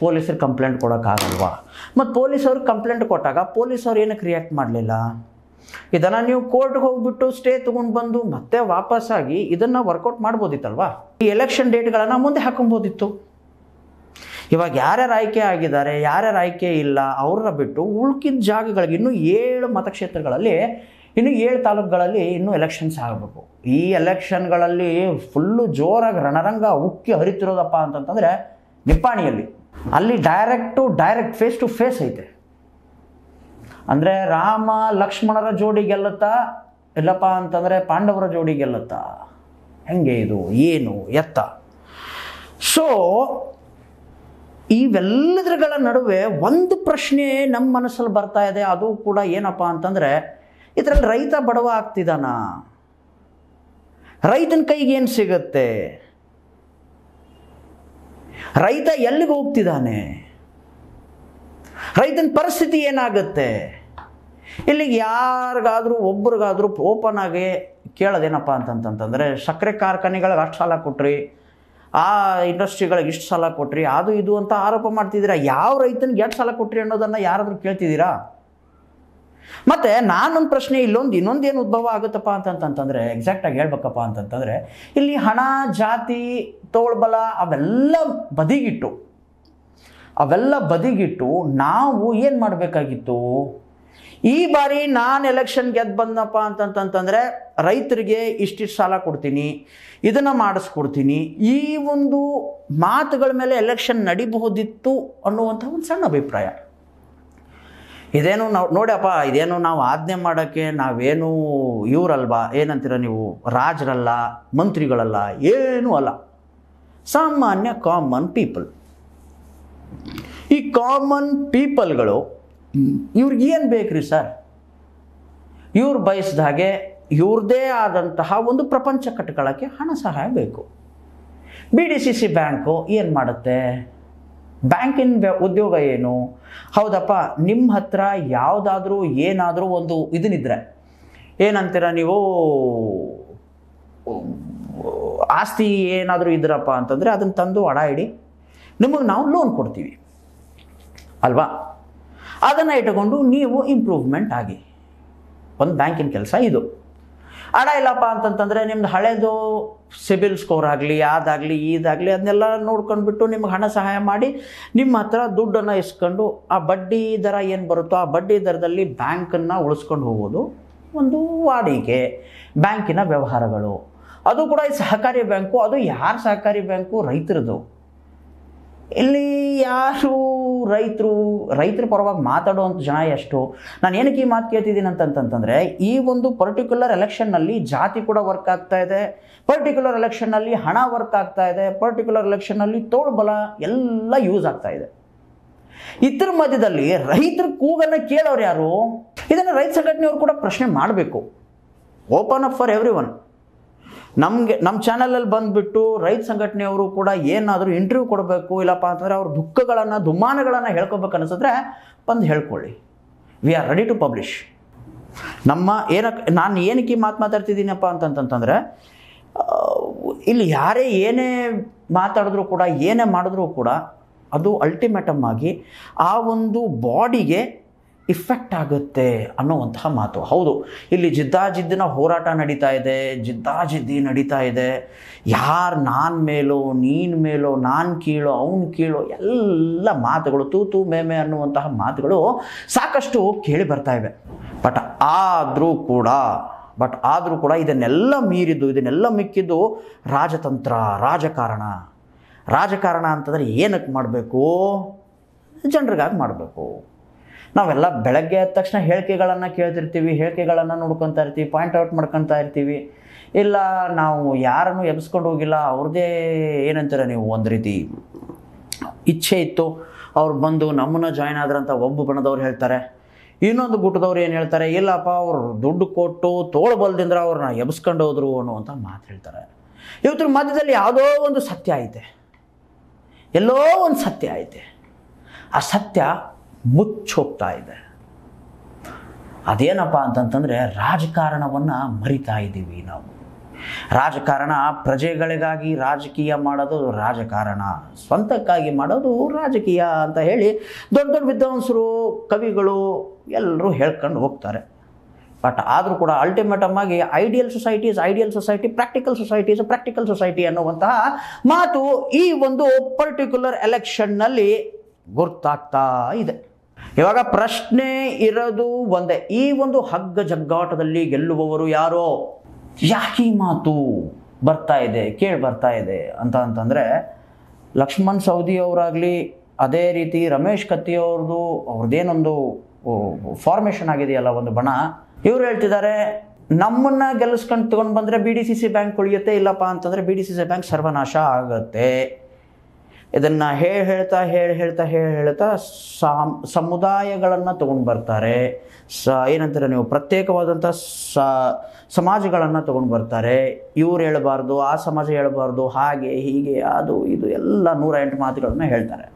ಪೊಲೀಸರು ಕಂಪ್ಲೇಂಟ್ ಕೊಡೋಕ್ಕಾಗಲ್ವಾ? ಮತ್ತು ಪೊಲೀಸವ್ರಿಗೆ ಕಂಪ್ಲೇಂಟ್ ಕೊಟ್ಟಾಗ ಪೊಲೀಸವ್ರು ಏನಕ್ಕೆ ರಿಯಾಕ್ಟ್ ಮಾಡಲಿಲ್ಲ? ಇದನ್ನು ನೀವು ಕೋರ್ಟ್ಗೆ ಹೋಗ್ಬಿಟ್ಟು ಸ್ಟೇ ತೊಗೊಂಡು ಬಂದು ಮತ್ತೆ ವಾಪಸ್ಸಾಗಿ ಇದನ್ನು ವರ್ಕೌಟ್ ಮಾಡ್ಬೋದಿತ್ತಲ್ವಾ? ಈ ಎಲೆಕ್ಷನ್ ಡೇಟ್ಗಳನ್ನು ಮುಂದೆ ಹಾಕೊಬೋದಿತ್ತು. ಇವಾಗ ಯಾರ್ಯಾರು ಆಯ್ಕೆ ಆಗಿದ್ದಾರೆ, ಯಾರ್ಯಾರು ಆಯ್ಕೆ ಇಲ್ಲ ಅವ್ರನ್ನ ಬಿಟ್ಟು ಉಳ್ಕಿದ ಜಾಗಗಳಿಗೆ ಇನ್ನೂ 7 ಮತಕ್ಷೇತ್ರಗಳಲ್ಲಿ, ಇನ್ನು 7 ತಾಲೂಕುಗಳಲ್ಲಿ ಇನ್ನೂ ಎಲೆಕ್ಷನ್ಸ್ ಆಗಬೇಕು. ಈ ಎಲೆಕ್ಷನ್ಗಳಲ್ಲಿ ಫುಲ್ಲು ಜೋರಾಗಿ ರಣರಂಗ ಉಕ್ಕಿ ಹರಿತಿರೋದಪ್ಪ ಅಂತಂತಂದರೆ ನಿಪ್ಪಾಣಿಯಲ್ಲಿ. ಅಲ್ಲಿ ಡೈರೆಕ್ಟ್ ಫೇಸ್ ಟು ಫೇಸ್ ಐತೆ. ಅಂದರೆ ರಾಮ ಲಕ್ಷ್ಮಣರ ಜೋಡಿ ಗೆಲ್ಲುತ್ತಾ, ಇಲ್ಲಪ್ಪ ಅಂತಂದರೆ ಪಾಂಡವರ ಜೋಡಿ ಗೆಲ್ಲುತ್ತಾ? ಹೆಂಗೆ ಇದು, ಏನು ಎತ್ತ? ಸೊ ಇವೆಲ್ಲದರ ನಡುವೆ ಒಂದು ಪ್ರಶ್ನೆ ನಮ್ಮ ಮನಸ್ಸಲ್ಲಿ ಬರ್ತಾ ಇದೆ. ಅದು ಕೂಡ ಏನಪ್ಪ ಅಂತಂದರೆ, ಇದರಲ್ಲಿ ರೈತ ಬಡವ ಆಗ್ತಿದ್ದಾನ? ರೈತನ ಕೈಗೆ ಏನು ಸಿಗುತ್ತೆ? ರೈತ ಎಲ್ಲಿಗೆ ಹೋಗ್ತಿದ್ದಾನೆ? ರೈತನ ಪರಿಸ್ಥಿತಿ ಏನಾಗುತ್ತೆ? ಇಲ್ಲಿಗೆ ಯಾರಿಗಾದರೂ ಒಬ್ರಿಗಾದರೂ ಓಪನ್ ಆಗಿ ಕೇಳೋದೇನಪ್ಪ ಅಂತಂತಂದರೆ, ಸಕ್ಕರೆ ಕಾರ್ಖಾನೆಗಳಿಗೆ ಅಷ್ಟು ಸಾಲ ಕೊಟ್ರಿ, ಆ ಇಂಡಸ್ಟ್ರಿಗಳಿಗೆ ಇಷ್ಟು ಸಾಲ ಕೊಟ್ರಿ, ಅದು ಇದು ಅಂತ ಆರೋಪ ಮಾಡ್ತಿದ್ದೀರಾ. ಯಾವ ರೈತನಿಗೆ ಎಷ್ಟು ಸಾಲ ಕೊಟ್ರಿ ಅನ್ನೋದನ್ನು ಯಾರಾದರೂ ಕೇಳ್ತಿದ್ದೀರಾ? ಮತ್ತು ನಾನೊಂದು ಪ್ರಶ್ನೆ, ಇನ್ನೊಂದೇನು ಉದ್ಭವ ಆಗುತ್ತಪ್ಪ ಅಂತಂತಂದರೆ, ಎಕ್ಸಾಕ್ಟಾಗಿ ಹೇಳ್ಬೇಕಪ್ಪ ಅಂತಂತಂದರೆ, ಇಲ್ಲಿ ಹಣ, ಜಾತಿ, ತೋಳ್ಬಲ ಅವೆಲ್ಲ ಬದಿಗಿಟ್ಟು ನಾವು ಏನು ಮಾಡಬೇಕಾಗಿತ್ತು? ಈ ಬಾರಿ ನಾನು ಎಲೆಕ್ಷನ್ ಗೆದ್ದು ಬಂದಪ್ಪ ಅಂತಂತಂದರೆ ರೈತರಿಗೆ ಇಷ್ಟಿಷ್ಟು ಸಾಲ ಕೊಡ್ತೀನಿ, ಇದನ್ನು ಮಾಡಿಸ್ಕೊಡ್ತೀನಿ, ಈ ಒಂದು ಮಾತುಗಳ ಮೇಲೆ ಎಲೆಕ್ಷನ್ ನಡಿಬಹುದಿತ್ತು ಅನ್ನುವಂಥ ಒಂದು ಸಣ್ಣ ಅಭಿಪ್ರಾಯ. ಇದೇನು ನೋಡಪ್ಪ, ಇದೇನು ನಾವು ಆಜ್ಞೆ ಮಾಡೋಕ್ಕೆ ನಾವೇನು ಇವರಲ್ವಾ, ಏನಂತೀರ ನೀವು, ರಾಜರಲ್ಲ, ಮಂತ್ರಿಗಳಲ್ಲ, ಏನೂ ಅಲ್ಲ, ಸಾಮಾನ್ಯ ಕಾಮನ್ ಪೀಪಲ್. ಈ ಕಾಮನ್ ಪೀಪಲ್ಗಳು ಇವ್ರಿಗೆ ಏನು ಬೇಕ್ರಿ ಸರ್? ಇವ್ರು ಬಯಸಿದ ಹಾಗೆ ಇವ್ರದ್ದೇ ಆದಂತಹ ಒಂದು ಪ್ರಪಂಚ ಕಟ್ಕೊಳ್ಳೋಕ್ಕೆ ಹಣ ಸಹಾಯ ಬೇಕು. BDCC ಬ್ಯಾಂಕು ಏನು ಮಾಡುತ್ತೆ? ಬ್ಯಾಂಕಿನ ಉದ್ಯೋಗ ಏನು? ಹೌದಪ್ಪ, ನಿಮ್ಮ ಹತ್ರ ಯಾವುದಾದ್ರೂ ಏನಾದರೂ ಒಂದು ಇದನ್ನಿದ್ರೆ, ಏನಂತೀರ ನೀವು, ಆಸ್ತಿ ಏನಾದರೂ ಇದ್ರಪ್ಪ ಅಂತಂದರೆ ಅದನ್ನು ತಂದು ಅಡ ಇಡಿ, ನಿಮಗೆ ನಾವು ಲೋನ್ ಕೊಡ್ತೀವಿ ಅಲ್ವಾ? ಅದನ್ನು ಇಟ್ಟುಕೊಂಡು ನೀವು ಇಂಪ್ರೂವ್ಮೆಂಟ್ ಆಗಿ. ಒಂದು ಬ್ಯಾಂಕಿನ ಕೆಲಸ ಇದು. ಅಡ ಇಲ್ಲಪ್ಪ ಅಂತಂತಂದರೆ ನಿಮ್ದು ಹಳೇದು ಸಿಬಿಲ್ ಸ್ಕೋರ್ ಆಗಲಿ, ಅದಾಗಲಿ, ಇದಾಗಲಿ, ಅದನ್ನೆಲ್ಲ ನೋಡ್ಕೊಂಡ್ಬಿಟ್ಟು ನಿಮ್ಗೆ ಹಣ ಸಹಾಯ ಮಾಡಿ ನಿಮ್ಮ ಹತ್ರ ದುಡ್ಡನ್ನು ಇಸ್ಕೊಂಡು ಆ ಬಡ್ಡಿ ದರ ಏನು ಬರುತ್ತೋ ಆ ಬಡ್ಡಿ ದರದಲ್ಲಿ ಬ್ಯಾಂಕನ್ನು ಉಳಿಸ್ಕೊಂಡು ಹೋಗೋದು ಒಂದು ವಾಡಿಕೆ, ಬ್ಯಾಂಕಿನ ವ್ಯವಹಾರಗಳು. ಅದು ಕೂಡ ಈ ಸಹಕಾರಿ ಬ್ಯಾಂಕು. ಅದು ಯಾರ ಸಹಕಾರಿ ಬ್ಯಾಂಕು? ರೈತರದು. ಇಲ್ಲಿ ಯಾರು ರೈತರ ಪರವಾಗಿ ಮಾತಾಡುವಂಥ ಜನ ಎಷ್ಟು? ನಾನು ಏನಕ್ಕೆ ಈ ಮಾತು ಕೇಳ್ತಿದ್ದೀನಿ ಅಂತಂತಂದರೆ, ಈ ಒಂದು ಪರ್ಟಿಕ್ಯುಲರ್ ಎಲೆಕ್ಷನ್ನಲ್ಲಿ ಜಾತಿ ಕೂಡ ವರ್ಕ್ ಆಗ್ತಾ ಇದೆ, ಪರ್ಟಿಕ್ಯುಲರ್ ಎಲೆಕ್ಷನ್ನಲ್ಲಿ ಹಣ ವರ್ಕ್ ಆಗ್ತಾ ಇದೆ, ಪರ್ಟಿಕ್ಯುಲರ್ ಎಲೆಕ್ಷನ್ನಲ್ಲಿ ತೋಳ್ಬಲ ಎಲ್ಲ ಯೂಸ್ ಆಗ್ತಾ ಇದೆ. ಇದ್ರ ಮಧ್ಯದಲ್ಲಿ ರೈತರ ಕೂಗನ್ನು ಕೇಳೋರು ಯಾರು? ಇದನ್ನು ರೈತ ಸಂಘಟನೆಯವರು ಕೂಡ ಪ್ರಶ್ನೆ ಮಾಡಬೇಕು. Open up for every one. ನಮ್ಮ ಚಾನಲಲ್ಲಿ ಬಂದುಬಿಟ್ಟು ರೈತ ಸಂಘಟನೆಯವರು ಕೂಡ ಏನಾದರೂ ಇಂಟರ್ವ್ಯೂ ಕೊಡಬೇಕು, ಇಲ್ಲಪ್ಪ ಅಂತಂದರೆ ಅವ್ರ ದುಃಖಗಳನ್ನು, ದುಮ್ಮಾನಗಳನ್ನು ಹೇಳ್ಕೊಬೇಕು ಅನಿಸಿದ್ರೆ ಬಂದು ಹೇಳ್ಕೊಳ್ಳಿ. We are ready to publish. ನಾನು ಏನಕ್ಕೆ ಮಾತಾಡ್ತಿದ್ದೀನಪ್ಪ ಅಂತಂತಂದರೆ, ಇಲ್ಲಿ ಯಾರೇ ಏನೇ ಮಾತಾಡಿದ್ರು ಕೂಡ, ಏನೇ ಮಾಡಿದ್ರೂ ಕೂಡ ಅದು ಅಲ್ಟಿಮೇಟಮ್ ಆಗಿ ಆ ಒಂದು ಬಾಡಿಗೆ ಇಫೆಕ್ಟ್ ಆಗುತ್ತೆ ಅನ್ನೋವಂತಹ ಮಾತು. ಹೌದು, ಇಲ್ಲಿ ಜಿದ್ದಾಜಿದ್ದಿನ ಹೋರಾಟ ನಡೀತಾ ಇದೆ. ಯಾರು ನಾನು ಮೇಲೋ, ನೀನು ಮೇಲೋ, ನಾನು ಕೀಳೋ, ಅವನು ಕೀಳೋ, ಎಲ್ಲ ಮಾತುಗಳು, ತೂತು ಮೇಮೆ ಅನ್ನುವಂತಹ ಮಾತುಗಳು ಸಾಕಷ್ಟು ಕೇಳಿ ಬರ್ತಾ ಇವೆ. ಬಟ್ ಆದರೂ ಕೂಡ ಇದನ್ನೆಲ್ಲ ಮೀರಿದ್ದು, ಇದನ್ನೆಲ್ಲ ಮಿಕ್ಕಿದ್ದು ರಾಜತಂತ್ರ, ರಾಜಕಾರಣ ಅಂತಂದರೆ ಏನಕ್ಕೆ ಮಾಡಬೇಕು? ಜನರಿಗಾಗಿ ಮಾಡಬೇಕು. ನಾವೆಲ್ಲ ಬೆಳಗ್ಗೆ ಎದ್ದ ತಕ್ಷಣ ಹೇಳಿಕೆಗಳನ್ನು ಕೇಳ್ತಿರ್ತೀವಿ, ಹೇಳಿಕೆಗಳನ್ನು ನೋಡ್ಕೊತಾ ಇರ್ತೀವಿ, ಪಾಯಿಂಟ್ ಔಟ್ ಮಾಡ್ಕೊತಾ ಇರ್ತೀವಿ. ಇಲ್ಲ, ನಾವು ಯಾರನ್ನು ಎಬ್ಸ್ಕೊಂಡು ಹೋಗಿಲ್ಲ, ಅವ್ರದ್ದೇ ಏನಂತಾರೆ ನೀವು, ಒಂದು ರೀತಿ ಇಚ್ಛೆ ಇತ್ತು, ಅವ್ರು ಬಂದು ನಮ್ಮನ್ನು ಜಾಯ್ನ್ ಆದ್ರಂತ ಒಬ್ಬ ಬಣದವ್ರು ಹೇಳ್ತಾರೆ. ಇನ್ನೊಂದು ಗುಟ್ಟದವ್ರು ಏನು ಹೇಳ್ತಾರೆ, ಇಲ್ಲಪ್ಪ ಅವ್ರು ದುಡ್ಡು ಕೊಟ್ಟು ತೋಳ್ಬಲ್ದಿಂದ ಅವ್ರನ್ನ ಎಬ್ಸ್ಕೊಂಡು ಹೋದ್ರು ಅನ್ನುವಂಥ ಮಾತು ಹೇಳ್ತಾರೆ. ಇವತ್ತರ ಮಧ್ಯದಲ್ಲಿ ಯಾವುದೋ ಒಂದು ಸತ್ಯ ಐತೆ, ಎಲ್ಲೋ ಒಂದು ಸತ್ಯ ಐತೆ. ಆ ಸತ್ಯ ಮುಚ್ಚೋಗ್ತಾ ಇದೆ. ಅದೇನಪ್ಪ ಅಂತಂತಂದರೆ ರಾಜಕಾರಣವನ್ನು ಮರಿತಾ ಇದ್ದೀವಿ ನಾವು. ರಾಜಕಾರಣ ಪ್ರಜೆಗಳಿಗಾಗಿ ರಾಜಕೀಯ ಮಾಡೋದು ರಾಜಕಾರಣ, ಸ್ವಂತಕ್ಕಾಗಿ ಮಾಡೋದು ರಾಜಕೀಯ ಅಂತ ಹೇಳಿ ದೊಡ್ಡ ದೊಡ್ಡ ವಿದ್ವಾಂಸರು, ಕವಿಗಳು ಎಲ್ಲರೂ ಹೇಳ್ಕೊಂಡು ಹೋಗ್ತಾರೆ. ಬಟ್ ಆದರೂ ಕೂಡ ಅಲ್ಟಿಮೇಟಮ್ ಆಗಿ ideal society is ideal society, practical society is practical society ಅನ್ನುವಂತಹ ಮಾತು ಈ ಒಂದು ಪರ್ಟಿಕ್ಯುಲರ್ ಎಲೆಕ್ಷನ್ನಲ್ಲಿ ಗುರ್ತಾಗ್ತಾ ಇದೆ. ಇವಾಗ ಪ್ರಶ್ನೆ ಇರೋದು ಒಂದೇ, ಈ ಒಂದು ಹಗ್ಗ ಜಗ್ಗಾಟದಲ್ಲಿ ಗೆಲ್ಲುವವರು ಯಾರೋ? ಯಾಕೆ ಈ ಮಾತು ಬರ್ತಾ ಇದೆ, ಕೇಳಿ ಬರ್ತಾ ಇದೆ ಅಂತಂದರೆ, ಲಕ್ಷ್ಮಣ್ ಸವದಿ ಅವರಾಗಲಿ, ಅದೇ ರೀತಿ ರಮೇಶ್ ಕತ್ತಿಯವ್ರದ್ದು ಅವ್ರದ್ದೇನೊಂದು ಫಾರ್ಮೇಷನ್ ಆಗಿದೆಯಲ್ಲ ಒಂದು ಬಣ, ಇವ್ರು ಹೇಳ್ತಿದ್ದಾರೆ ನಮ್ಮನ್ನ ಗೆಲ್ಲಿಸ್ಕೊಂಡು ತೊಗೊಂಡು ಬಂದರೆ BDCC ಬ್ಯಾಂಕ್ ಉಳಿಯುತ್ತೆ, ಇಲ್ಲಪ್ಪ ಅಂತಂದರೆ BDCC ಬ್ಯಾಂಕ್ ಸರ್ವನಾಶ ಆಗುತ್ತೆ. ಇದನ್ನು ಹೇಳ್ತಾ ಸಮುದಾಯಗಳನ್ನು ತೊಗೊಂಡು ಬರ್ತಾರೆ, ಏನಂತಾರೆ ನೀವು, ಪ್ರತ್ಯೇಕವಾದಂಥ ಸಮಾಜಗಳನ್ನು ತೊಗೊಂಡು ಬರ್ತಾರೆ. ಇವ್ರು ಹೇಳಬಾರ್ದು, ಆ ಸಮಾಜ ಹೇಳಬಾರ್ದು, ಹಾಗೆ ಹೀಗೆ ಅದು ಇದು ಎಲ್ಲ 108 ಮಾತುಗಳನ್ನು ಹೇಳ್ತಾರೆ.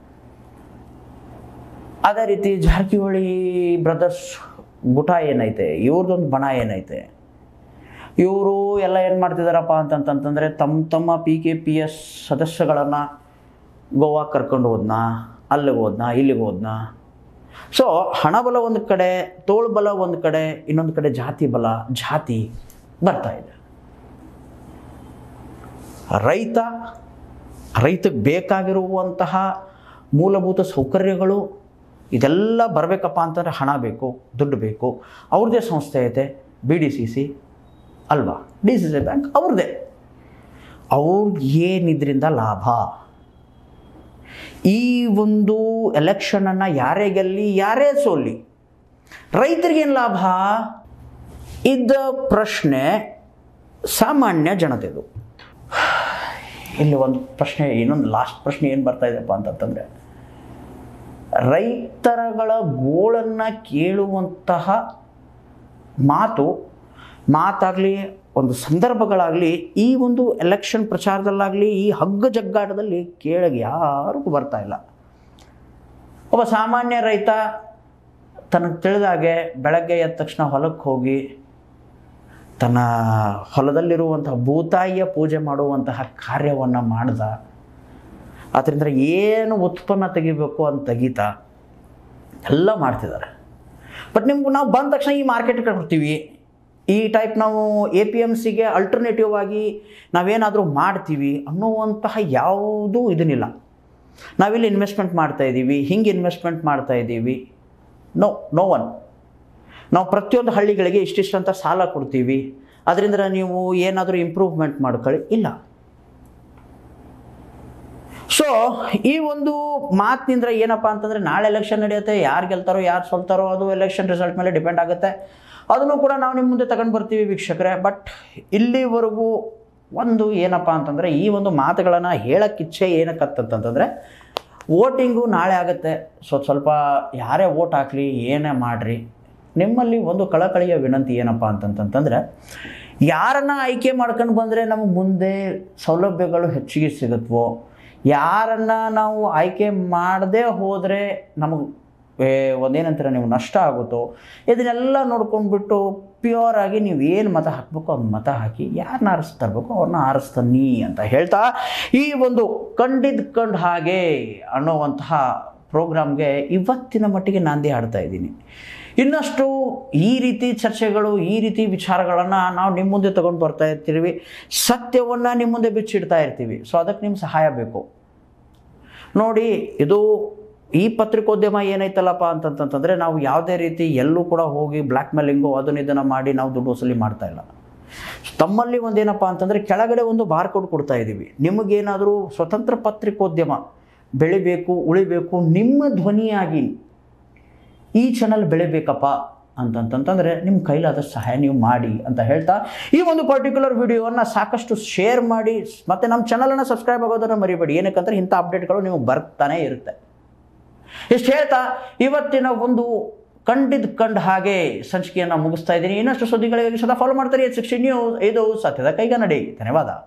ಅದೇ ರೀತಿ ಜಾರಕಿಹೊಳಿ ಬ್ರದರ್ಸ್ ಗುಟ ಏನೈತೆ, ಇವ್ರದ್ದೊಂದು ಬಣ ಏನೈತೆ, ಇವರು ಎಲ್ಲ ಏನು ಮಾಡ್ತಿದ್ದಾರಪ್ಪ ಅಂತಂತಂದರೆ ತಮ್ಮ PKPS ಸದಸ್ಯಗಳನ್ನು ಗೋವಾ ಕರ್ಕೊಂಡು ಹೋದ್ನಾ, ಅಲ್ಲಿಗೆ ಹೋದ್ನಾ, ಇಲ್ಲಿಗೆ ಹೋದ್ನಾ. ಸೊ ಹಣಬಲ ಒಂದು ಕಡೆ, ತೋಳ್ಬಲ ಒಂದು ಕಡೆ, ಇನ್ನೊಂದು ಕಡೆ ಜಾತಿ ಬರ್ತಾ ಇದೆ. ರೈತಕ್ಕೆ ಬೇಕಾಗಿರುವಂತಹ ಮೂಲಭೂತ ಸೌಕರ್ಯಗಳು ಇದೆಲ್ಲ ಬರಬೇಕಪ್ಪ ಅಂತಂದರೆ ಹಣ ಬೇಕು, ದುಡ್ಡು ಬೇಕು. ಅವ್ರದ್ದೇ ಸಂಸ್ಥೆ ಐತೆ BDCC ಅಲ್ವಾ, DCC ಬ್ಯಾಂಕ್ ಅವ್ರದ್ದೇ. ಅವ್ರಿಗೆ ಏನಿದ್ರಿಂದ ಲಾಭ? ಈ ಒಂದು ಎಲೆಕ್ಷನನ್ನು ಯಾರೇ ಗೆಲ್ಲಿ ಯಾರೇ ಸೋಲಿ ರೈತರಿಗೇನು ಲಾಭ? ಇದ್ದ ಪ್ರಶ್ನೆ ಸಾಮಾನ್ಯ ಜನತೆದು. ಇಲ್ಲಿ ಒಂದು ಪ್ರಶ್ನೆ, ಇನ್ನೊಂದು ಲಾಸ್ಟ್ ಪ್ರಶ್ನೆ ಏನು ಬರ್ತಾ ಇದೆಯಪ್ಪ ಅಂತಂದರೆ, ರೈತರಗಳ ಗೋಳನ್ನು ಕೇಳುವಂತಹ ಮಾತಾಗಲಿ, ಒಂದು ಸಂದರ್ಭಗಳಾಗಲಿ ಈ ಒಂದು ಎಲೆಕ್ಷನ್ ಪ್ರಚಾರದಲ್ಲಾಗಲಿ, ಈ ಹಗ್ಗ ಜಗ್ಗಾಟದಲ್ಲಿ ಕೇಳಗೆ ಯಾರಿಗೂ ಬರ್ತಾ ಇಲ್ಲ. ಒಬ್ಬ ಸಾಮಾನ್ಯ ರೈತ ತನಗೆ ತಿಳಿದಾಗೆ ಬೆಳಗ್ಗೆ ಎದ್ದ ತಕ್ಷಣ ಹೊಲಕ್ಕೆ ಹೋಗಿ ತನ್ನ ಹೊಲದಲ್ಲಿರುವಂತಹ ಭೂತಾಯಿಯ ಪೂಜೆ ಮಾಡುವಂತಹ ಕಾರ್ಯವನ್ನು ಮಾಡ್ದ. ಅದರಿಂದ ಏನು ಉತ್ಪನ್ನ ತೆಗಿಬೇಕು ಅಂತ ತೆಗಿತಾ ಎಲ್ಲ ಮಾಡ್ತಿದ್ದಾರೆ. ಬಟ್ ನಾವು ಬಂದ ತಕ್ಷಣ ಈ ಮಾರ್ಕೆಟ್ಗೆ ಬರ್ತೀವಿ, ಈ ಟೈಪ್ ನಾವು APMCಗೆ ಅಲ್ಟರ್ನೇಟಿವ್ ಆಗಿ ನಾವೇನಾದರೂ ಮಾಡ್ತೀವಿ ಅನ್ನುವಂತಹ ಯಾವುದೂ ಇದನ್ನಿಲ್ಲ. ನಾವಿಲ್ಲಿ ಇನ್ವೆಸ್ಟ್ಮೆಂಟ್ ಮಾಡ್ತಾಯಿದ್ದೀವಿ, ಹಿಂಗೆ ಇನ್ವೆಸ್ಟ್ಮೆಂಟ್ ಮಾಡ್ತಾಯಿದ್ದೀವಿ, ನೋ ಒನ್. ನಾವು ಪ್ರತಿಯೊಂದು ಹಳ್ಳಿಗಳಿಗೆ ಇಷ್ಟಿಷ್ಟು ಅಂತ ಸಾಲ ಕೊಡ್ತೀವಿ, ಅದರಿಂದ ನೀವು ಏನಾದರೂ ಇಂಪ್ರೂವ್ಮೆಂಟ್ ಮಾಡ್ಕೊಳ್ಳಿ, ಇಲ್ಲ. ಸೊ ಈ ಒಂದು ಮಾತಿನಿಂದ ಏನಪ್ಪ ಅಂತಂದರೆ, ನಾಳೆ ಎಲೆಕ್ಷನ್ ನಡೆಯುತ್ತೆ, ಯಾರು ಗೆಲ್ತಾರೋ ಯಾರು ಸೋಲ್ತಾರೋ ಅದು ಎಲೆಕ್ಷನ್ ರಿಸಲ್ಟ್ ಮೇಲೆ ಡಿಪೆಂಡ್ ಆಗುತ್ತೆ. ಅದನ್ನು ಕೂಡ ನಾವು ನಿಮ್ಮ ಮುಂದೆ ತಗೊಂಡು ಬರ್ತೀವಿ ವೀಕ್ಷಕರೇ. ಬಟ್ ಇಲ್ಲಿವರೆಗೂ ಒಂದು ಏನಪ್ಪ ಅಂತಂದರೆ, ಈ ಒಂದು ಮಾತುಗಳನ್ನು ಹೇಳೋಕ್ಕಿಚ್ಛೆ ಏನಕ್ಕಂತಂತಂದರೆ, ವೋಟಿಂಗು ನಾಳೆ ಆಗುತ್ತೆ. ಸ್ವಲ್ಪ ಯಾರೇ ವೋಟ್ ಹಾಕಲಿ, ಏನೇ ಮಾಡಿರಿ, ನಿಮ್ಮಲ್ಲಿ ಒಂದು ಕಳಕಳಿಯ ವಿನಂತಿ ಏನಪ್ಪ ಅಂತಂತಂದರೆ, ಯಾರನ್ನು ಆಯ್ಕೆ ಮಾಡ್ಕೊಂಡು ಬಂದರೆ ನಮಗೆ ಮುಂದೆ ಸೌಲಭ್ಯಗಳು ಹೆಚ್ಚಿಗೆ ಸಿಗುತ್ತವೋ, ಯಾರನ್ನು ನಾವು ಆಯ್ಕೆ ಮಾಡದೇ ಹೋದರೆ ನಮಗೆ ಒಂದೇನಂತೀರ ನೀವು ನಷ್ಟ ಆಗುತ್ತೋ, ಇದನ್ನೆಲ್ಲ ನೋಡ್ಕೊಂಡ್ಬಿಟ್ಟು ಪ್ಯೂರಾಗಿ ನೀವು ಏನು ಮತ ಹಾಕಬೇಕು ಅವ್ನ ಮತ ಹಾಕಿ, ಯಾರನ್ನ ಆರಿಸ್ತಾ ಇರಬೇಕು ಅವ್ರನ್ನ ಆರಿಸ್ತಾನಿ ಅಂತ ಹೇಳ್ತಾ ಈ ಒಂದು ಕಂಡು ಹಾಗೆ ಅನ್ನೋವಂತಹ ಪ್ರೋಗ್ರಾಮ್ಗೆ ಇವತ್ತಿನ ಮಟ್ಟಿಗೆ ನಾಂದಿ ಹಾಡ್ತಾ ಇದ್ದೀನಿ. ಇನ್ನಷ್ಟು ಈ ರೀತಿ ಚರ್ಚೆಗಳು, ಈ ರೀತಿ ವಿಚಾರಗಳನ್ನು ನಾವು ನಿಮ್ಮ ಮುಂದೆ ತೊಗೊಂಡು ಬರ್ತಾ ಇರ್ತೀವಿ, ಸತ್ಯವನ್ನು ನಿಮ್ಮ ಮುಂದೆ ಬಿಚ್ಚಿಡ್ತಾ ಇರ್ತೀವಿ. ಸೊ ಅದಕ್ಕೆ ನಿಮ್ಮ ಸಹಾಯ ಬೇಕು. ನೋಡಿ, ಇದು ಈ ಪತ್ರಿಕೋದ್ಯಮ ಏನೈತಲ್ಲಪ್ಪ ಅಂತಂತಂದರೆ, ನಾವು ಯಾವುದೇ ರೀತಿ ಎಲ್ಲೂ ಕೂಡ ಹೋಗಿ ಬ್ಲ್ಯಾಕ್ ಮೇಲಿಂಗು ಇದನ್ನು ಮಾಡಿ ನಾವು ದುಡ್ಡು ವಸೂಲಿ ಮಾಡ್ತಾ ಇಲ್ಲ. ತಮ್ಮಲ್ಲಿ ಒಂದೇನಪ್ಪ ಅಂತಂದರೆ, ಕೆಳಗಡೆ ಒಂದು ಬಾರ್ಕೋಡ್ ಕೊಡ್ತಾ ಇದ್ದೀವಿ. ನಿಮಗೇನಾದರೂ ಸ್ವತಂತ್ರ ಪತ್ರಿಕೋದ್ಯಮ ಬೆಳಿಬೇಕು, ಉಳಿಬೇಕು, ನಿಮ್ಮ ಧ್ವನಿಯಾಗಿ ಈ ಚಾನಲ್ ಬೆಳಿಬೇಕಪ್ಪ ಅಂತಂತಂದರೆ ನಿಮ್ಮ ಕೈಲಾದಷ್ಟು ಸಹಾಯ ನೀವು ಮಾಡಿ ಅಂತ ಹೇಳ್ತಾ ಈ ಒಂದು ಪರ್ಟಿಕ್ಯುಲರ್ ವಿಡಿಯೋವನ್ನು ಸಾಕಷ್ಟು ಶೇರ್ ಮಾಡಿ, ಮತ್ತು ನಮ್ಮ ಚಾನಲನ್ನು ಸಬ್ಸ್ಕ್ರೈಬ್ ಆಗೋದನ್ನು ಮರಿಬೇಡಿ. ಏನಕ್ಕಂದರೆ ಇಂಥ ಅಪ್ಡೇಟ್ಗಳು ನಿಮಗೆ ಬರ್ತಾನೆ ಇರುತ್ತೆ. ಇಷ್ಟು ಹೇಳ್ತಾ ಇವತ್ತಿನ ಒಂದು ಕಂಡು ಹಾಗೆ ಸಂಚಿಕೆಯನ್ನು ಮುಗಿಸ್ತಾ ಇದ್ದೀನಿ. ಇನ್ನಷ್ಟು ಸುದ್ದಿಗಳಿಗಾಗಿ ಸದಾ ಫಾಲೋ ಮಾಡ್ತಾರೆ 60 ನ್ಯೂಸ್. ಇದು ಸತ್ಯದ ಕೈಗನ್ನಡಿ. ಧನ್ಯವಾದ.